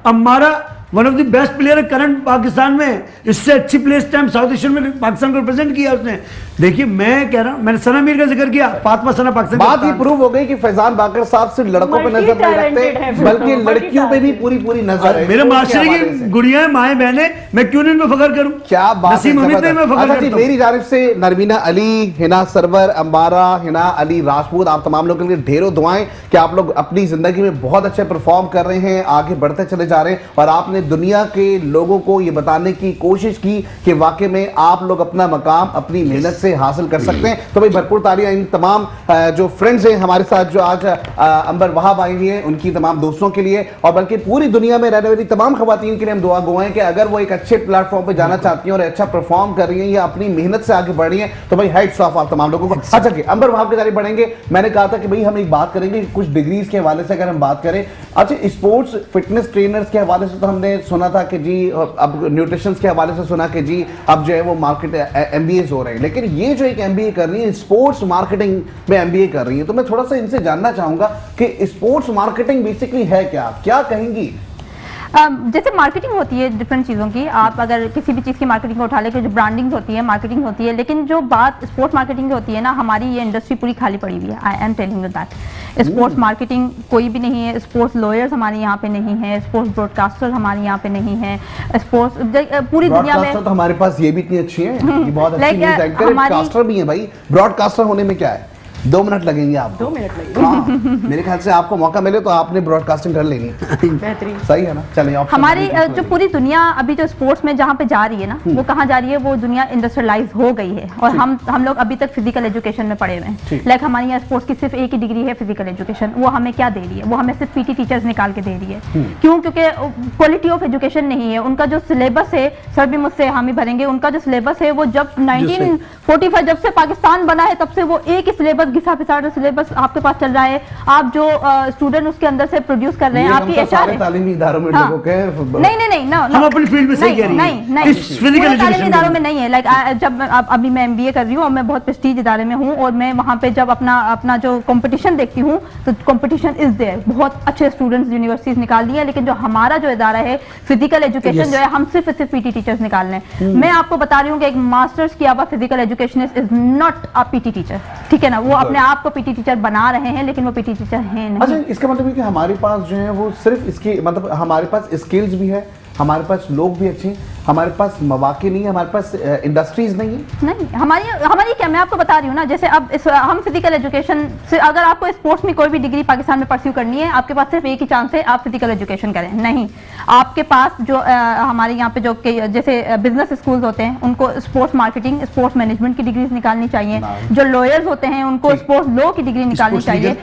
Ammara one of the best player है करंट पाकिस्तान में। इससे अच्छी प्लेस टाइम साउथ एशियन में पाकिस्तान को रिप्रेजेंट किया उसने। देखिए मैं कह रहा हूं, मैंने सना मीर का जिक्र किया, फातिमा सना पाकिस्तान। बात ये प्रूव हो गई कि फैजान बाकर साहब सिर्फ लड़कों पे नजर नहीं रखते बल्कि लड़कियों पे भी पूरी नजर है। मेरे माशरे की गुड़ियां, माए बहने, मैं क्यों नहीं फखर करूं? क्या बात है। मेरी जानिब से नरमीना अली, हिना सरवर, अम्बारा, हिना अली राजपूत, आप तमाम लोगों के लिए ढेरों दुआएं कि आप लोग अपनी जिंदगी में बहुत अच्छे परफॉर्म कर रहे हैं, आगे बढ़ते चले जा रहे हैं और आपने दुनिया के लोगों को ये बताने की कोशिश की कि वाकई में आप लोग अपना मकाम अपनी मेहनत से हासिल कर सकते हैं। तो भाई भरपूर तालियां इन तमाम जो फ्रेंड्स हैं हमारे साथ जो आज अंबर वहाब आई हुई हैं उनकी तमाम दोस्तों के लिए और बल्कि पूरी दुनिया में रहने वाली तमाम खवातीन के लिए हम दुआ गो हैं कि अगर वो एक अच्छे प्लेटफॉर्म पर जाना चाहती हैं और अच्छा परफॉर्म कर रही हैं या अपनी मेहनत से आगे बढ़ रही हैं तो भाई हैट्स ऑफ आप तमाम लोगों को। अच्छा कि अंबर वहाब के जारी बढ़ेंगे, मैंने कहा था कि भाई हम एक बात करेंगे कुछ डिग्रीज के हवाले से अगर हम बात करें। अच्छा, स्पोर्ट्स फिटनेस ट्रेनर्स के हवाले से तो हमने सुना था कि जी, अब न्यूट्रिशन के हवाले से सुना कि जी अब जो है वो मार्केट MBAs हो रहे हैं, लेकिन ये जो एक MBA कर रही है स्पोर्ट्स मार्केटिंग में MBA कर रही है, तो मैं थोड़ा सा इनसे जानना चाहूंगा कि स्पोर्ट्स मार्केटिंग बेसिकली है क्या कहेंगी? जैसे मार्केटिंग होती है डिफरेंट चीज़ों की, आप अगर किसी भी चीज़ की मार्केटिंग को उठा ले, जो ब्रांडिंग होती है, मार्केटिंग होती है, लेकिन जो बात स्पोर्ट्स मार्केटिंग की होती है ना, हमारी ये इंडस्ट्री पूरी खाली पड़ी हुई है। I am telling you that sports marketing कोई भी नहीं है, स्पोर्ट्स लॉयर्स हमारे यहाँ पे नहीं है, स्पोर्ट्स ब्रॉडकास्टर हमारे यहाँ पे नहीं है, स्पोर्ट्स पूरी दुनिया में तो हमारे पास ये भी इतनी अच्छी है, बहुत अच्छी न्यूज़ एंकर ब्रॉडकास्टर भी है। भाई ब्रॉडकास्टर होने में क्या है? 2 मिनट लगेंगे आपको। 2 मिनट लगेंगे। हाँ, मेरे ख्याल से आपको मौका मिले तो आपने ब्रॉडकास्टिंग कर लेनी है। बेहतरीन। सही है ना? चलिए हमारी जो पूरी दुनिया अभी जो स्पोर्ट्स में जहाँ पे जा रही है ना, वो कहाँ जा रही है, वो दुनिया इंडस्ट्रियलाइज हो गई है। और हम लोग अभी तक फिजिकल एजुकेशन में पढ़े हुए हैं। लाइक हमारे यहाँ स्पोर्ट्स की सिर्फ एक ही डिग्री है, फिजिकल एजुकेशन। वो हमें क्या दे रही है? वो हमें सिर्फ पीटी टीचर्स निकाल के दे रही है। क्यों? क्योंकि क्वालिटी ऑफ एजुकेशन नहीं है। उनका जो सिलेबस है, सर भी मुझसे हामी भरेंगे, उनका जो सिलेबस है वो जब 1945 जब से पाकिस्तान बना है तब से वो एक ही सिलेबस, घिसा पिसाड़ा सिलेबस आपके पास चल रहा है। आप जो स्टूडेंट उसके अंदर से प्रोड्यूस कर रहे हैं, आपकी एचआर है। तालीमी इदारों में लोगों के नहीं, हम अपनी फील्ड में सही कह रही हैं। नहीं, फिजिकल तालीमी इदारों में नहीं है। लाइक जब अभी मैं एमबीए कर रही हूँ और मैं बहुत प्रेस्टीज इदारे में हूँ, और मैं वहाँ पे जब अपना जो कंपटीशन देखती हूँ तो कंपटीशन इज देयर। बहुत अच्छे स्टूडेंट्स यूनिवर्सिटीज निकाल दी है, लेकिन जो हमारा जो इदारा है फिजिकल एजुकेशन जो है, हम सिर्फ पीटी टीचर्स निकाल रहे हैं। मैं आपको बता रही हूँ कि एक मास्टर्स किया हुआ physical educationist is not a PT teacher. ठीक है ना? वो अपने आप को पीटी टीचर बना रहे हैं, लेकिन वो पीटी टीचर हैं नहीं। अच्छा, इसका मतलब है कि हमारे पास जो है वो सिर्फ इसकी मतलब हमारे पास स्किल्स भी है, हमारे पास लोग भी अच्छे हैं, हमारे पास मौके नहीं है, हमारे पास इंडस्ट्रीज नहीं है। नहीं, हमारी क्या, मैं आपको बता रही हूँ ना, जैसे अब हम फिजिकल एजुकेशन से, अगर आपको स्पोर्ट्स में कोई भी डिग्री पाकिस्तान में परस्यू करनी है, आपके पास सिर्फ एक ही चांस है, आप फिजिकल एजुकेशन करें। नहीं, आपके पास जो हमारे यहाँ पे जो जैसे बिजनेस स्कूल्स होते हैं, उनको स्पोर्ट्स मार्केटिंग, स्पोर्ट्स मैनेजमेंट की डिग्रीज निकालनी चाहिए। जो लॉयर्स होते हैं उनको स्पोर्ट्स लॉ की डिग्री निकालनी चाहिए।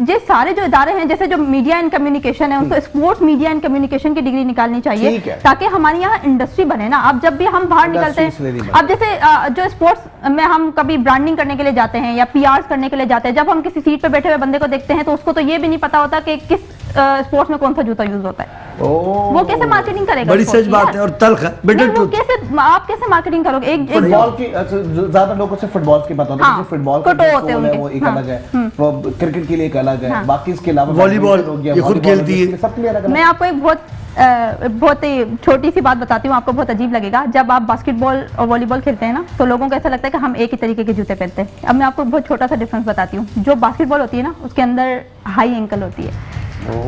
ये सारे जो इदारे हैं, जैसे जो मीडिया एंड कम्युनिकेशन है, उनको स्पोर्ट्स मीडिया एंड कम्युनिकेशन की डिग्री निकालनी चाहिए, ताकि हमारे यहाँ इंडस्ट्री बने ना। अब जब भी हम बाहर निकलते हैं, अब जैसे जो स्पोर्ट्स में हम कभी ब्रांडिंग करने के लिए जाते हैं या पीआर करने के लिए जाते हैं, जब हम किसी सीट पे बैठे हुए बंदे को देखते हैं तो उसको तो ये भी नहीं पता होता कि किस स्पोर्ट्स में कौन सा जूता यूज होता है। वो कैसे मार्केटिंग करेगा? बड़ी सच बात है और तल्ख है। आप कैसे मार्केटिंग करोगे? फुटबॉल की ज्यादा लोगों से फुटबॉल की बात होती है। फुटबॉल का वो एक अलग है, क्रिकेट के लिए एक अलग है, बाकी इसके अलावा वॉलीबॉल ये खुद खेलती है। सबके लिए अलग अलग। मैं आपको एक बहुत ही छोटी सी बात बताती हूँ, आपको बहुत अजीब लगेगा। जब आप बास्केटबॉल और वॉलीबॉल खेलते हैं ना, तो लोगों को ऐसा लगता है कि हम एक ही तरीके के जूते पहनते हैं। अब मैं आपको बहुत छोटा सा डिफरेंस बताती हूँ। जो बास्केटबॉल होती है ना, उसके अंदर हाई एंकल होती है,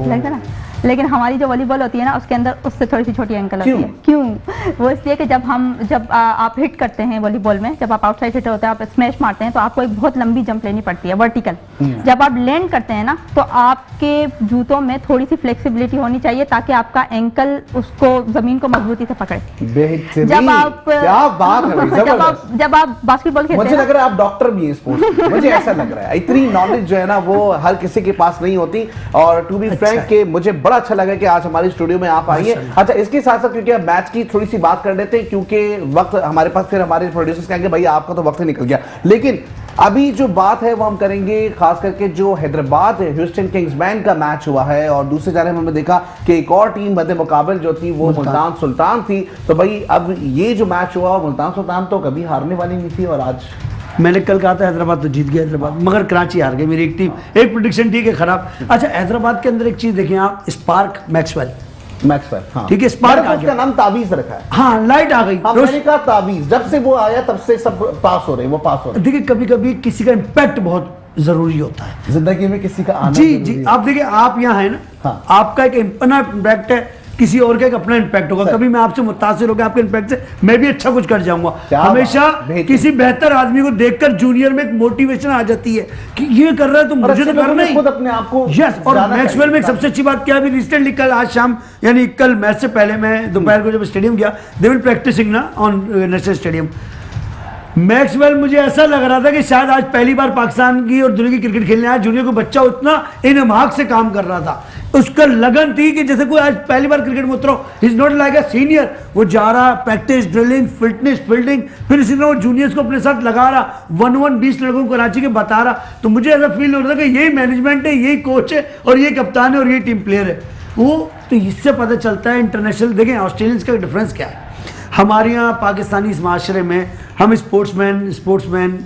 लगता है ना, लेकिन हमारी जो वॉलीबॉल होती है ना, उसके अंदर उससे थोड़ी सी छोटी एंकल होती है। क्यों? वो इसलिए कि जब आप हिट करते हैं वॉलीबॉल में, जब आप आउटसाइड हिट होते हैं, आप स्मैश मारते हैं, तो आपको एक बहुत लंबी जंप लेनी पड़ती है, वर्टिकल। जब आप लैंड करते हैं ना, तो आपके जूतों में थोड़ी सी फ्लेक्सिबिलिटी होनी चाहिए, ताकि आपका एंकल उसको जमीन को मजबूती से पकड़े। जब आप जब आप बास्केटबॉल खेलते हैं, मुझे लग रहा है आप डॉक्टर भी हैं स्पोर्ट्स, मुझे ऐसा लग रहा है। इतनी नॉलेज जो है ना, वो हर किसी के पास नहीं होती। और टू बी फ्रैंक के मुझे बड़ा अच्छा लगा कि आज हमारे स्टूडियो में आप आई हैं। अच्छा, इसके साथ साथ क्योंकि अब मैच की थोड़ी सी बात कर लेते हैं, क्योंकि वक्त हमारे पास, फिर हमारे प्रोड्यूसर्स कहेंगे भाई आपका तो वक्त ही निकल गया। लेकिन अभी जो बात है वो हम करेंगे खास करके जो हैदराबाद ह्यूस्टन किंग्स बैंड का मैच हुआ है, और दूसरी जानब हमने देखा कि एक और टीम मध्य मुकाबल जो थी वो मुल्तान सुल्तान थी। तो भाई अब ये जो मैच हुआ, मुल्तान सुल्तान तो कभी हारने वाली नहीं थी, और आज मैंने कल कहा था हैदराबाद तो जीत गया हैदराबाद, मगर कराची हार गई मेरी एक टीम। एक प्रेडिक्शन ठीक है खराब। अच्छा, हैदराबाद के अंदर एक चीज देखें आप, स्पार्क मैक्सवेल, हाँ। ठीक है, स्पार्क आ उसका नाम तावीज रखा है। हाँ, लाइट आ गई। मैंने कहा तावीज, जब से वो आया तब से सब पास हो रहे हैं, वो पास हो रहे हैं। देखिए, कभी कभी किसी का इम्पैक्ट बहुत जरूरी होता है जिंदगी में, किसी का आना जी। आप देखिए, आप यहाँ है ना, हाँ। आपका एक अपना इम्पैक्ट है, किसी और का एक अपना इम्पैक्ट होगा। कभी मैं आपसे मुतासिर होकर आपके इम्पैक्ट से मैं भी अच्छा कुछ कर जाऊंगा। हमेशा किसी बेहतर आदमी को देखकर जूनियर में एक मोटिवेशन आ जाती है कि ये कर रहा है तो मुझे तो करना ही, खुद अपने आप को। यस, और मैक्सवेल में एक सबसे अच्छी बात क्या, अभी रिसेंटली कल, आज शाम, यानी कल मैच से पहले मैं दोपहर को जब स्टेडियम गया, दे विल प्रैक्टिसिंग ना ऑन नेशनल स्टेडियम। मैक्सवेल, मुझे ऐसा लग रहा था कि शायद आज पहली बार पाकिस्तान की और दुनिया की क्रिकेट खेलने आया जूनियर को बच्चा उतना इनमाक से काम कर रहा था। उसका लगन थी कि जैसे कोई आज पहली बार क्रिकेट में उतरो, is not like a senior. वो जा रहा, प्रैक्टिस, ड्रिलिंग, फिटनेस, फील्डिंग, फिर इसी तरह वो जूनियर्स को अपने साथ लगा रहा, 1-1 20 लड़कों को कराची के बता रहा। तो मुझे ऐसा फील हो रहा था कि यही मैनेजमेंट है, यही कोच है, और ये कप्तान है, और ये टीम प्लेयर है। वो तो इससे पता चलता है इंटरनेशनल। देखें ऑस्ट्रेलियंस का डिफरेंस क्या है। हमारे यहाँ पाकिस्तानी इस माशरे में हम स्पोर्ट्समैन,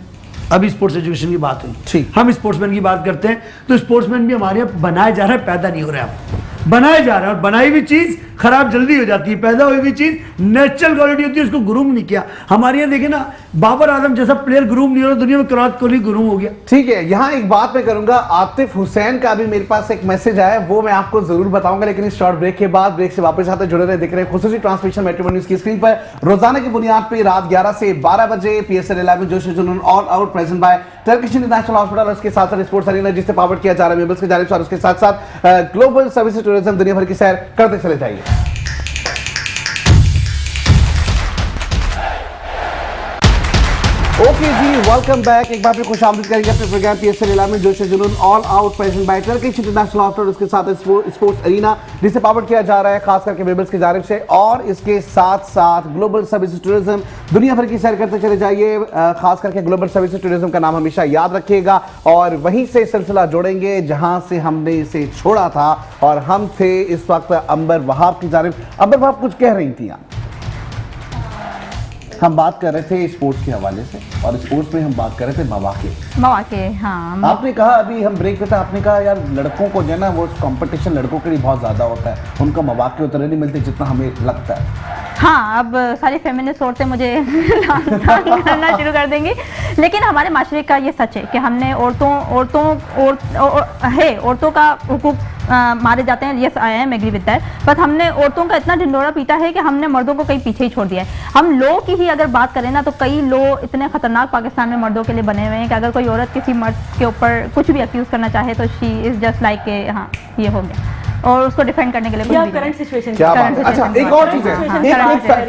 अभी स्पोर्ट्स एजुकेशन की बात हुई, हम स्पोर्ट्समैन की बात करते हैं, तो स्पोर्ट्समैन भी हमारे यहाँ बनाए जा रहे हैं, पैदा नहीं हो रहे हैं। बनाए जा रहे हैं, और बनाई हुई चीज खराब जल्दी हो जाती है, पैदा हुई हुई चीज नेचुरल क्वालिटी होती है, उसको ग्रूम नहीं किया। हमारे यहाँ देखे ना, बाबर आजम जैसा प्लेयर ग्रूम नहीं हो रहा, दुनिया में विराट कोहली ग्रूम हो गया। ठीक है, यहाँ एक बात मैं करूंगा, आतिफ हुसैन का भी मेरे पास एक मैसेज आया, वो मैं आपको जरूर बताऊंगा, लेकिन इस शॉर्ट ब्रेक के बाद। ब्रेक से वापस आते जुड़े रहे, दिख रहे खुसूसी ट्रांसमिशन मेट्रो न्यूज की स्क्रीन पर रोजाना की बुनियाद पर रात 11 से 12 बजे PSL 11 जोश जुनून all out present by Turkish international hospital और उसके साथ साथ स्पोर्ट्स अरीना, जिससे पावर किया जा रहा है मेबल्स की जानिब से, और उसके साथ साथ ग्लोबल सर्विसेज टूरिज्म, दुनिया भर की सैर करते चले जाइए। ओके जी, वेलकम बैक। एक बार फिर खुशामदीद करेंगे अपने प्रोग्राम PSL 11 जोश जुनून all out present by Turkish international hospital, उसके साथ स्पोर्ट्स अरीना, जिसे पावर किया जा रहा है खास करके मेबल्स की जानिब से, और इसके साथ साथ ग्लोबल सर्विसेज टूरिज्म, दुनिया भर की सैर करते चले जाइए। खास करके ग्लोबल सर्विसेज टूरिज्म का नाम हमेशा याद रखिएगा, और वहीं से सिलसिला जोड़ेंगे जहां से हमने इसे छोड़ा था, और हम थे इस वक्त अंबर वहाब की जानिब। अंबर वहाब कुछ कह रही थी, हम बात कर रहे थे स्पोर्ट्स के हवाले से, और स्पोर्ट्स में हम बात कर रहे थे मौके। हाँ, आपने कहा, अभी हम ब्रेक पे था, आपने कहा यार लड़कों को जो है ना, वो कंपटीशन लड़कों के लिए बहुत ज्यादा होता है, उनका मौके उतने नहीं मिलते जितना हमें लगता है। हाँ, अब सारी फेमिनिस्ट औरतें मुझे करना शुरू कर देंगी, लेकिन हमारे माशरे का ये सच है कि हमने औरतों का हुकूक मारे जाते हैं। Yes, I am agree with that, but हमने औरतों का इतना ढिंडोरा पीटा है कि हमने मर्दों को कहीं पीछे ही छोड़ दिया है। हम लॉ की ही अगर बात करें ना, तो कई लॉ इतने खतरनाक पाकिस्तान में मर्दों के लिए बने हुए हैं कि अगर कोई औरत किसी मर्द के ऊपर कुछ भी एक्यूज करना चाहे तो शी इज जस्ट लाइक हाँ ये हो गया, और उसको डिफेंड करने के लिए कुछ भी करंट सिचुएशन। क्या बात है। अच्छा, एक और चीज है,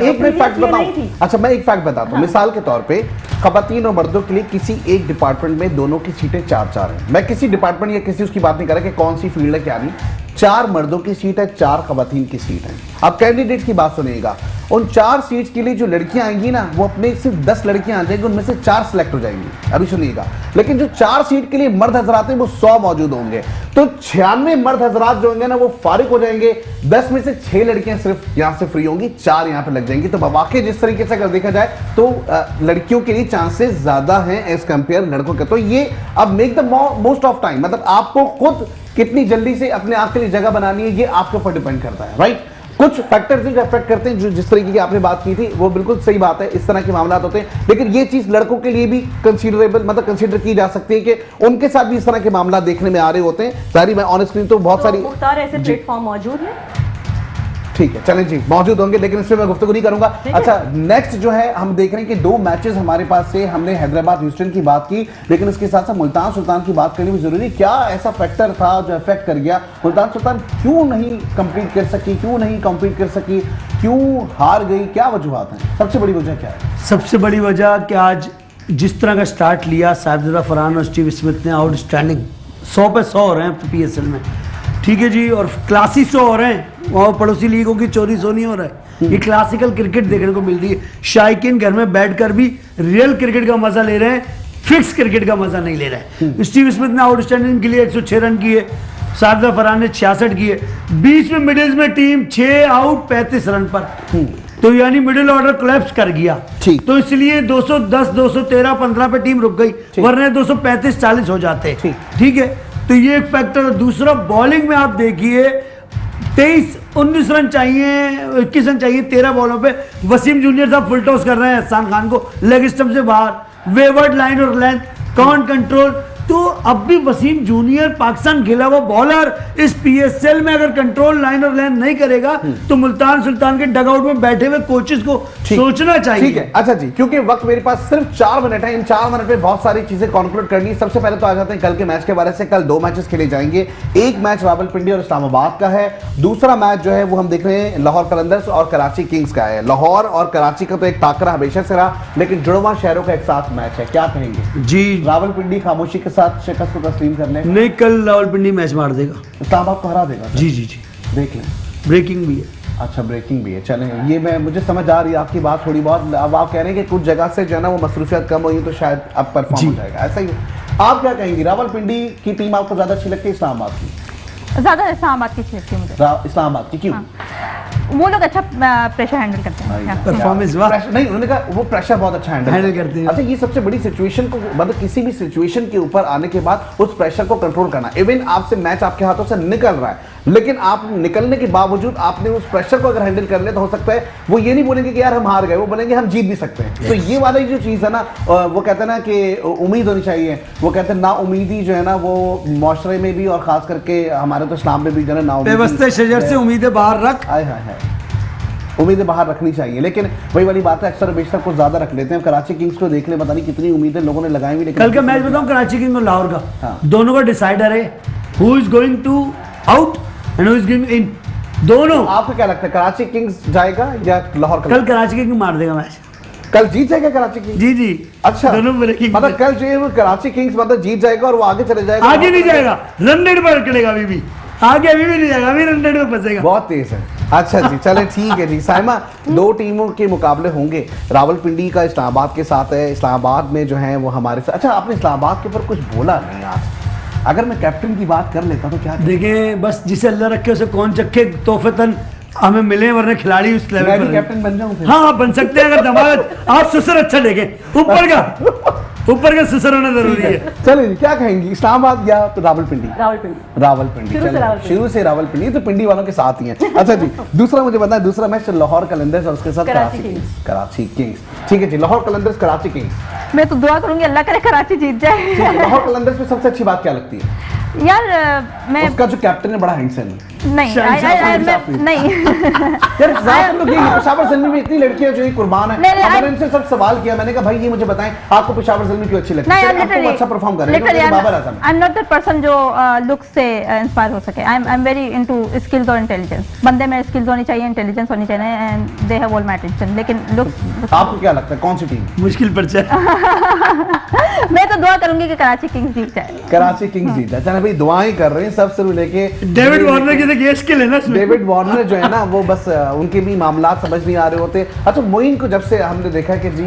एक मैं फैक्ट बताऊं। अच्छा, मैं एक फैक्ट बताता हूं। मिसाल के तौर पे खवातीन और मर्दों के लिए किसी एक डिपार्टमेंट में दोनों की सीटें 4-4 हैं। मैं किसी डिपार्टमेंट या किसी उसकी बात नहीं कर रहा कि कौन सी फील्ड है क्या नहीं, 4 मर्दों की सीट है, 4 खवातीन की सीट है। अब कैंडिडेट की बात सुनिएगा, उन 4 सीट्स के लिए जो लड़कियां आएंगी ना, वो अपने सिर्फ 10 लड़कियां आ जाएंगी, उनमें से 4 सिलेक्ट हो जाएंगी। अभी सुनिएगा, लेकिन जो 4 सीट के लिए मर्द हजरात हैं वो 100 मौजूद होंगे, तो 96 मर्द हजरात जो होंगे ना वो फारिग हो जाएंगे। 10 में से 6 लड़कियां सिर्फ यहां से फ्री होंगी, 4 यहां पे लग जाएंगी। तो वाकई जिस तरीके से अगर देखा जाए तो लड़कियों के लिए चांसेस ज्यादा हैं एज कंपेयर लड़कों के। तो ये अब make the most of time, मतलब आपको खुद कितनी जल्दी से अपने आप के लिए जगह बनानी है, ये आपके ऊपर डिपेंड करता है, राइट। कुछ फैक्टर्स जो अफेक्ट करते हैं, जो जिस तरीके की आपने बात की थी, वो बिल्कुल सही बात है, इस तरह के मामला होते हैं, लेकिन ये चीज लड़कों के लिए भी कंसीडरेबल, मतलब कंसीडर की जा सकती है कि उनके साथ भी इस तरह के मामला देखने में आ रहे होते हैं। सारी मैं ऑन स्क्रीन तो बहुत सारी मुख्तार ऐसे प्लेटफॉर्म मौजूद है, ठीक है, चलें जी, मौजूद होंगे, लेकिन इसमें मैं गुफ्तगू नहीं करूंगा। अच्छा, नेक्स्ट जो है हम देख रहे हैं कि 2 मैचेस हमारे पास से, हमने हैदराबाद ह्यूस्टन की बात की, लेकिन इसके साथ साथ मुल्तान सुल्तान की बात करनी भी जरूरी। क्या ऐसा फैक्टर था जो इफेक्ट कर गया? मुल्तान सुल्तान क्यों नहीं कंप्लीट कर सकी, क्यों नहीं कॉम्पीट कर सकी, क्यों हार गई, क्या वजूहात हैं? सबसे बड़ी वजह क्या है? सबसे बड़ी वजह कि आज जिस तरह का स्टार्ट लिया साजिदा फरहान और स्टीव स्मिथ ने, आउटस्टैंडिंग 100 पे 100 हो रहे हैं PSL में, ठीक है जी, और क्लासी 100 हो रहे हैं, वहाँ पड़ोसी लीगों की चोरी सो नहीं हो रहा है। ये क्लासिकल क्रिकेट देखने को मिल रही है। शायकीन घर में बैठकर भी रियल क्रिकेट का मजा ले रहे हैं, फिक्स क्रिकेट का मजा नहीं ले रहे हैं। स्टीव स्मिथ ने आउटस्टैंडिंग के लिए 106 रन किए, साजिदा फरहान ने 66 किए, बीच में मिडिल्स में टीम 6 आउट 35 रन पर, तो यानी मिडिल ऑर्डर कोलैप्स कर गया। तो इसलिए 210, 213, 15 पे टीम रुक गई, वरना 235, 40 हो जाते। ठीक है, तो ये एक फैक्टर है। दूसरा, बॉलिंग में आप देखिए 23-19 रन चाहिए, 21 रन चाहिए 13 बॉलों पे। वसीम जूनियर साहब फुल टॉस कर रहे हैं एहसान खान को लेग स्टंप से बाहर, वेवर्ड लाइन और लेंथ, काउंट कंट्रोल। तो अब भी वसीम जूनियर पाकिस्तान खेला हुआ बॉलर इस PSL में अगर कंट्रोल लाइन और लेंथ नहीं करेगा तो मुल्तान सुल्तान के डगआउट में बैठे हुए कोचेस को सोचना चाहिए। ठीक है, अच्छा जी, क्योंकि वक्त मेरे पास सिर्फ 4 मिनट है, इन 4 मिनट में बहुत सारी चीजें कंक्लूड करनी है। सबसे पहले तो आ जाते हैं कल के मैच के बारे से। कल 2 मैचेस खेले जाएंगे, एक मैच रावलपिंडी और इस्लामाबाद का है, दूसरा मैच जो है वो हम देख रहे हैं लाहौर कलंदर्स और कराची किंग्स का है। लाहौर और कराची का तो एक टाकरा हमेशा से रहा, लेकिन जुड़वा शहरों का एक साथ मैच है, क्या कहेंगे जी? रावलपिंडी खामोशी के साथ शिकस्त को तस्लीम कर ले? नहीं, कल रावलपिंडी मैच मार देगा, इस्लामाबाद को हरा देगा। जी जी जी, देख लें, ब्रेकिंग भी है। अच्छा, ब्रेकिंग भी है, चलें, ये मैं मुझे समझ आ रही है आपकी बात थोड़ी बहुत। अब आप कह रहे हैं कि कुछ जगह से जो है ना वो मसरूफियत कम हुई तो शायद अब परफॉर्म हो जाएगा, ऐसा ही आप क्या कहेंगे? रावलपिंडी की टीम आपको ज्यादा अच्छी लगती है इस्लामाबाद की? ज्यादा इस्लामाबाद की अच्छी लगती है मुझे। इस्लामाबाद की क्यों? वो लोग अच्छा प्रेशर हैंडल करते हैं, परफॉर्मेंस नहीं, उन्होंने कहा वो प्रेशर बहुत अच्छा हैंडल करते हैं। अच्छा, ये सबसे बड़ी सिचुएशन को, मतलब किसी भी सिचुएशन के ऊपर आने के बाद उस प्रेशर को कंट्रोल करना, इवन आपसे मैच आपके हाथों से निकल रहा है लेकिन आप निकलने के बावजूद आपने उस प्रेशर को अगर हैंडल कर लिया तो हो सकता है वो ये नहीं बोलेंगे कि यार हम हार गए, वो बोलेंगे हम जीत भी सकते हैं। तो ये वाली जो चीज़ है ना, वो कहते हैं ना कि उम्मीद होनी चाहिए। वो कहते हैं ना उम्मीदी जो है ना वो माशरे में भी और खास करके हमारे तो इस्लाम में भी जो है ना बेबस्ते शजर से उम्मीदें बाहर रख, उम्मीदें बाहर रखनी चाहिए। लेकिन वही वाली बात है, अक्सर बेशतर कुछ ज्यादा रख लेते हैं। कराची किंग्स को देख ले, पता नहीं कितनी उम्मीदें लोगों ने लगाई हुई, लेकिन कल का मैच बताऊं कराची किंग्स और लाहौर का, हाँ। दोनों का डिसाइडर है who is going to out and who is going in, दोनों। आपको क्या लगता है कराची किंग्स जाएगा या लाहौर? कल कराची किंग्स मार देगा मैच, कल जीत जाएगा कराची किंग्स? जी जी, अच्छा, दोनों ब्रेकिंग, मतलब कल जो है वो कराची किंग्स मतलब जीत जाएगा और वो आगे चले जाएगा। आगे नहीं जाएगा, रन रेट पर अटकेगा अभी भी, आगे अभी भी नहीं जाएगा, अभी रन रेट में फंसेगा, बहुत तेज है। अच्छा जी, चले ठीक है जी। साइमा, दो टीमों के मुकाबले होंगे, रावलपिंडी का इस्लामाबाद के साथ है। इस्लामाबाद में जो है वो हमारे साथ। अच्छा, आपने इस्लामाबाद के ऊपर कुछ बोला नहीं आज, अगर मैं कैप्टन की बात कर लेता तो क्या? देखिए बस जिसे अल्लाह रखे उसे कौन चखे, तोहफतन हमें मिले, वरना खिलाड़ी उस लेवल मैं भी पर कैप्टन बन जाऊं फिर? हाँ बन सकते हैं, अगर दमाद आप सुसर अच्छा देखें, ऊपर का सुसर होना जरूरी है। चलिए, क्या कहेंगी, इस्लामाबाद या तो रावलपिंडी? रावलपिंडी शुरू से रावलपिंडी, तो पिंडी वालों के साथ ही हैं। अच्छा जी, दूसरा मुझे बताएं, दूसरा मैच लाहौर कलंदर्स और उसके साथ कराची किंग्स। ठीक है जी, लाहौर कलंदर्स कराची किंग्स। मैं तो दुआ करूंगी अल्लाह करे कराची जीत जाए। लाहौर कलंदर्स में सबसे अच्छी बात क्या लगती है? यार मैं उसका जो कैप्टन है बड़ा हैंडसम है। नहीं नहीं यार ज्यादातर लोग ये पेशावर ज़िल्मी में इतनी लड़कियां जो कुर्बान है, मैंने इनसे सब सवाल किया, मैंने कहा भाई ये मुझे बताएं आपको पेशावर ज़िल्मी क्यों अच्छी लगती है? आपको अच्छा परफॉर्म कर रहे हैं Babar Azam. I am not that person जो लुक से इंस्पायर हो सके। I am very into skills और इंटेलिजेंस। बंदे में स्किल्स होनी चाहिए, इंटेलिजेंस होनी चाहिए, and they have all my attention. लेकिन लुक, आपको क्या लगता है कौन सी टीम मुश्किल पर मैं तो दुआ करूंगी कि कराची किंग्स जीत जाए। कराची किंग्स जीत जाए। चलो भाई दुआएं कर रहे हैं सब से लेके डेविड वार्नर के केस के लेना, डेविड वार्नर जो है ना वो बस उनके भी मामला समझ नहीं आ रहे होते। अच्छा, मोइन को जब से हमने देखा कि जी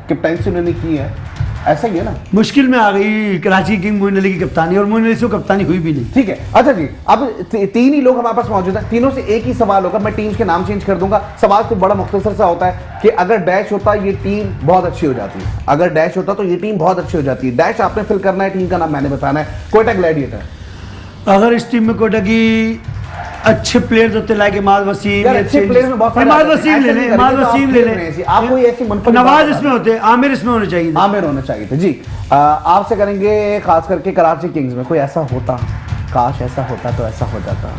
कैप्टनसी उन्होंने की है, ऐसा ही है ना, मुश्किल में आ गई कराची किंग मोइन अली की कप्तानी, और मोइन अली से कप्तानी हुई भी नहीं। ठीक है। अच्छा जी, अब तीन ही लोग हमारे पास मौजूद हैं, तीनों से एक ही सवाल होगा, मैं टीम्स के नाम चेंज कर दूंगा। सवाल तो बड़ा मुख्तसर सा होता है कि अगर डैश होता ये टीम बहुत अच्छी हो जाती है, अगर डैश होता तो ये टीम बहुत अच्छी हो जाती है। डैश आपने फिल करना है, टीम का नाम मैंने बताना है। कोयटा ग्लैडिएटर। अगर इस टीम में कोयटा की अच्छे प्लेयर्स होते लाइक इमाद वसीम, अच्छे प्लेयर्स में बहुत सारे इमाद वसीम ले लें, इमाद वसीम ले लें, आप कोई ऐसी मुनफरिद नवाज इसमें होते, आमिर इसमें होने चाहिए, आमिर होने चाहिए थे जी। आपसे करेंगे खास करके कराची किंग्स में कोई ऐसा होता, काश ऐसा होता तो ऐसा हो जाता,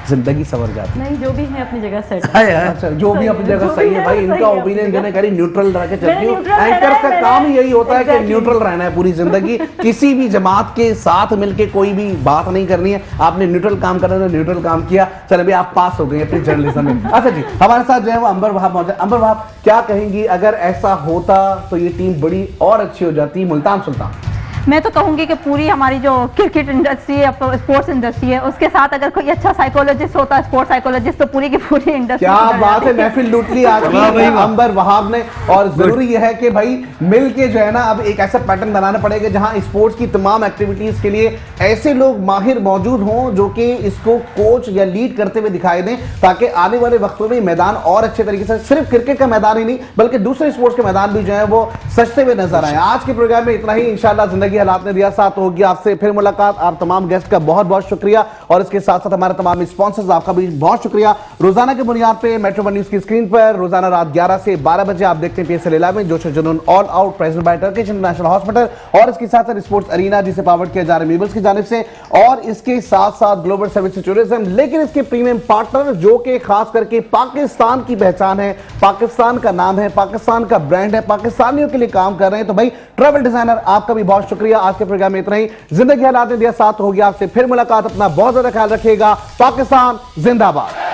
जिंदगी संवर जाती। नहीं, जो भी है अपनी जगह सेट। अच्छा, जो भी अपनी जगह सही है भाई, इनका ओपिनियन देने करी न्यूट्रल रह के चलती हूँ। एंकर का काम ही यही होता है कि न्यूट्रल रहना है पूरी जिंदगी, किसी भी जमात के साथ मिलके कोई भी बात नहीं करनी है। आपने न्यूट्रल काम करना है, न्यूट्रल काम किया, चलो भाई आप पास हो गए अपनी जर्नलिज्म में। अच्छा जी, हमारे साथ जो है वो अंबर वहाब मौजूद। अंबर वहाब, क्या कहेंगी अगर ऐसा होता तो ये टीम बड़ी और अच्छी हो जाती? मुल्तान सुल्तान। मैं तो कहूंगी कि पूरी हमारी जो क्रिकेट इंडस्ट्री है, स्पोर्ट्स इंडस्ट्री है, उसके साथ अगर कोई अच्छा साइकोलॉजिस्ट होता, स्पोर्ट्स साइकोलॉजिस्ट, तो पूरी की पूरी इंडस्ट्री। क्या बात है, महफिल लूट ली आज की अंबर वहाब ने। और जरूरी यह है कि भाई मिल के जो है ना अब एक ऐसा पैटर्न बनाना पड़ेगा जहां स्पोर्ट्स की तमाम एक्टिविटीज के लिए ऐसे लोग माहिर मौजूद हों जो कि इसको कोच या लीड करते हुए दिखाई दें, ताकि आने वाले वक्तों में मैदान और अच्छे तरीके से, सिर्फ क्रिकेट का मैदान ही नहीं बल्कि दूसरे स्पोर्ट्स के मैदान भी जो है वो सजते हुए नजर आए। आज के प्रोग्राम में इतना ही, इंशाल्लाह जिंदगी हालात ने दिया साथ होगी आपसे फिर मुलाकात। आप तमाम गेस्ट का बहुत बहुत शुक्रिया, और इसके साथ साथ हमारे तमाम स्पॉन्सर्स आपका भी बहुत शुक्रिया। रोजाना की बुनियाद पे मेट्रो वन न्यूज की स्क्रीन पर रोजाना रात 11 से 12 बजे आप देखते हैं PSL 11 जोश जुनून all out, present by Turkish international hospital, और इसके साथ साथ स्पोर्ट्स अरीना जिसे पावर्ड किया जा रहा है मीबल्स की जानिब से, और इसके साथ साथ ग्लोबल सर्विस टूरिज्म। लेकिन इसके प्रीमियम पार्टनर जो कि खास करके पाकिस्तान की पहचान है, पाकिस्तान का नाम है, पाकिस्तान का ब्रांड है, पाकिस्तानियों के लिए काम कर रहे हैं, तो भाई ट्रैवल डिजाइनर आपका भी बहुत शुक्रिया। आज के प्रोग्राम में इतना ही, जिंदगी हालात ने दिया साथ होगी आपसे फिर मुलाकात। अपना बहुत ज्यादा ख्याल रखिएगा। पाकिस्तान जिंदाबाद।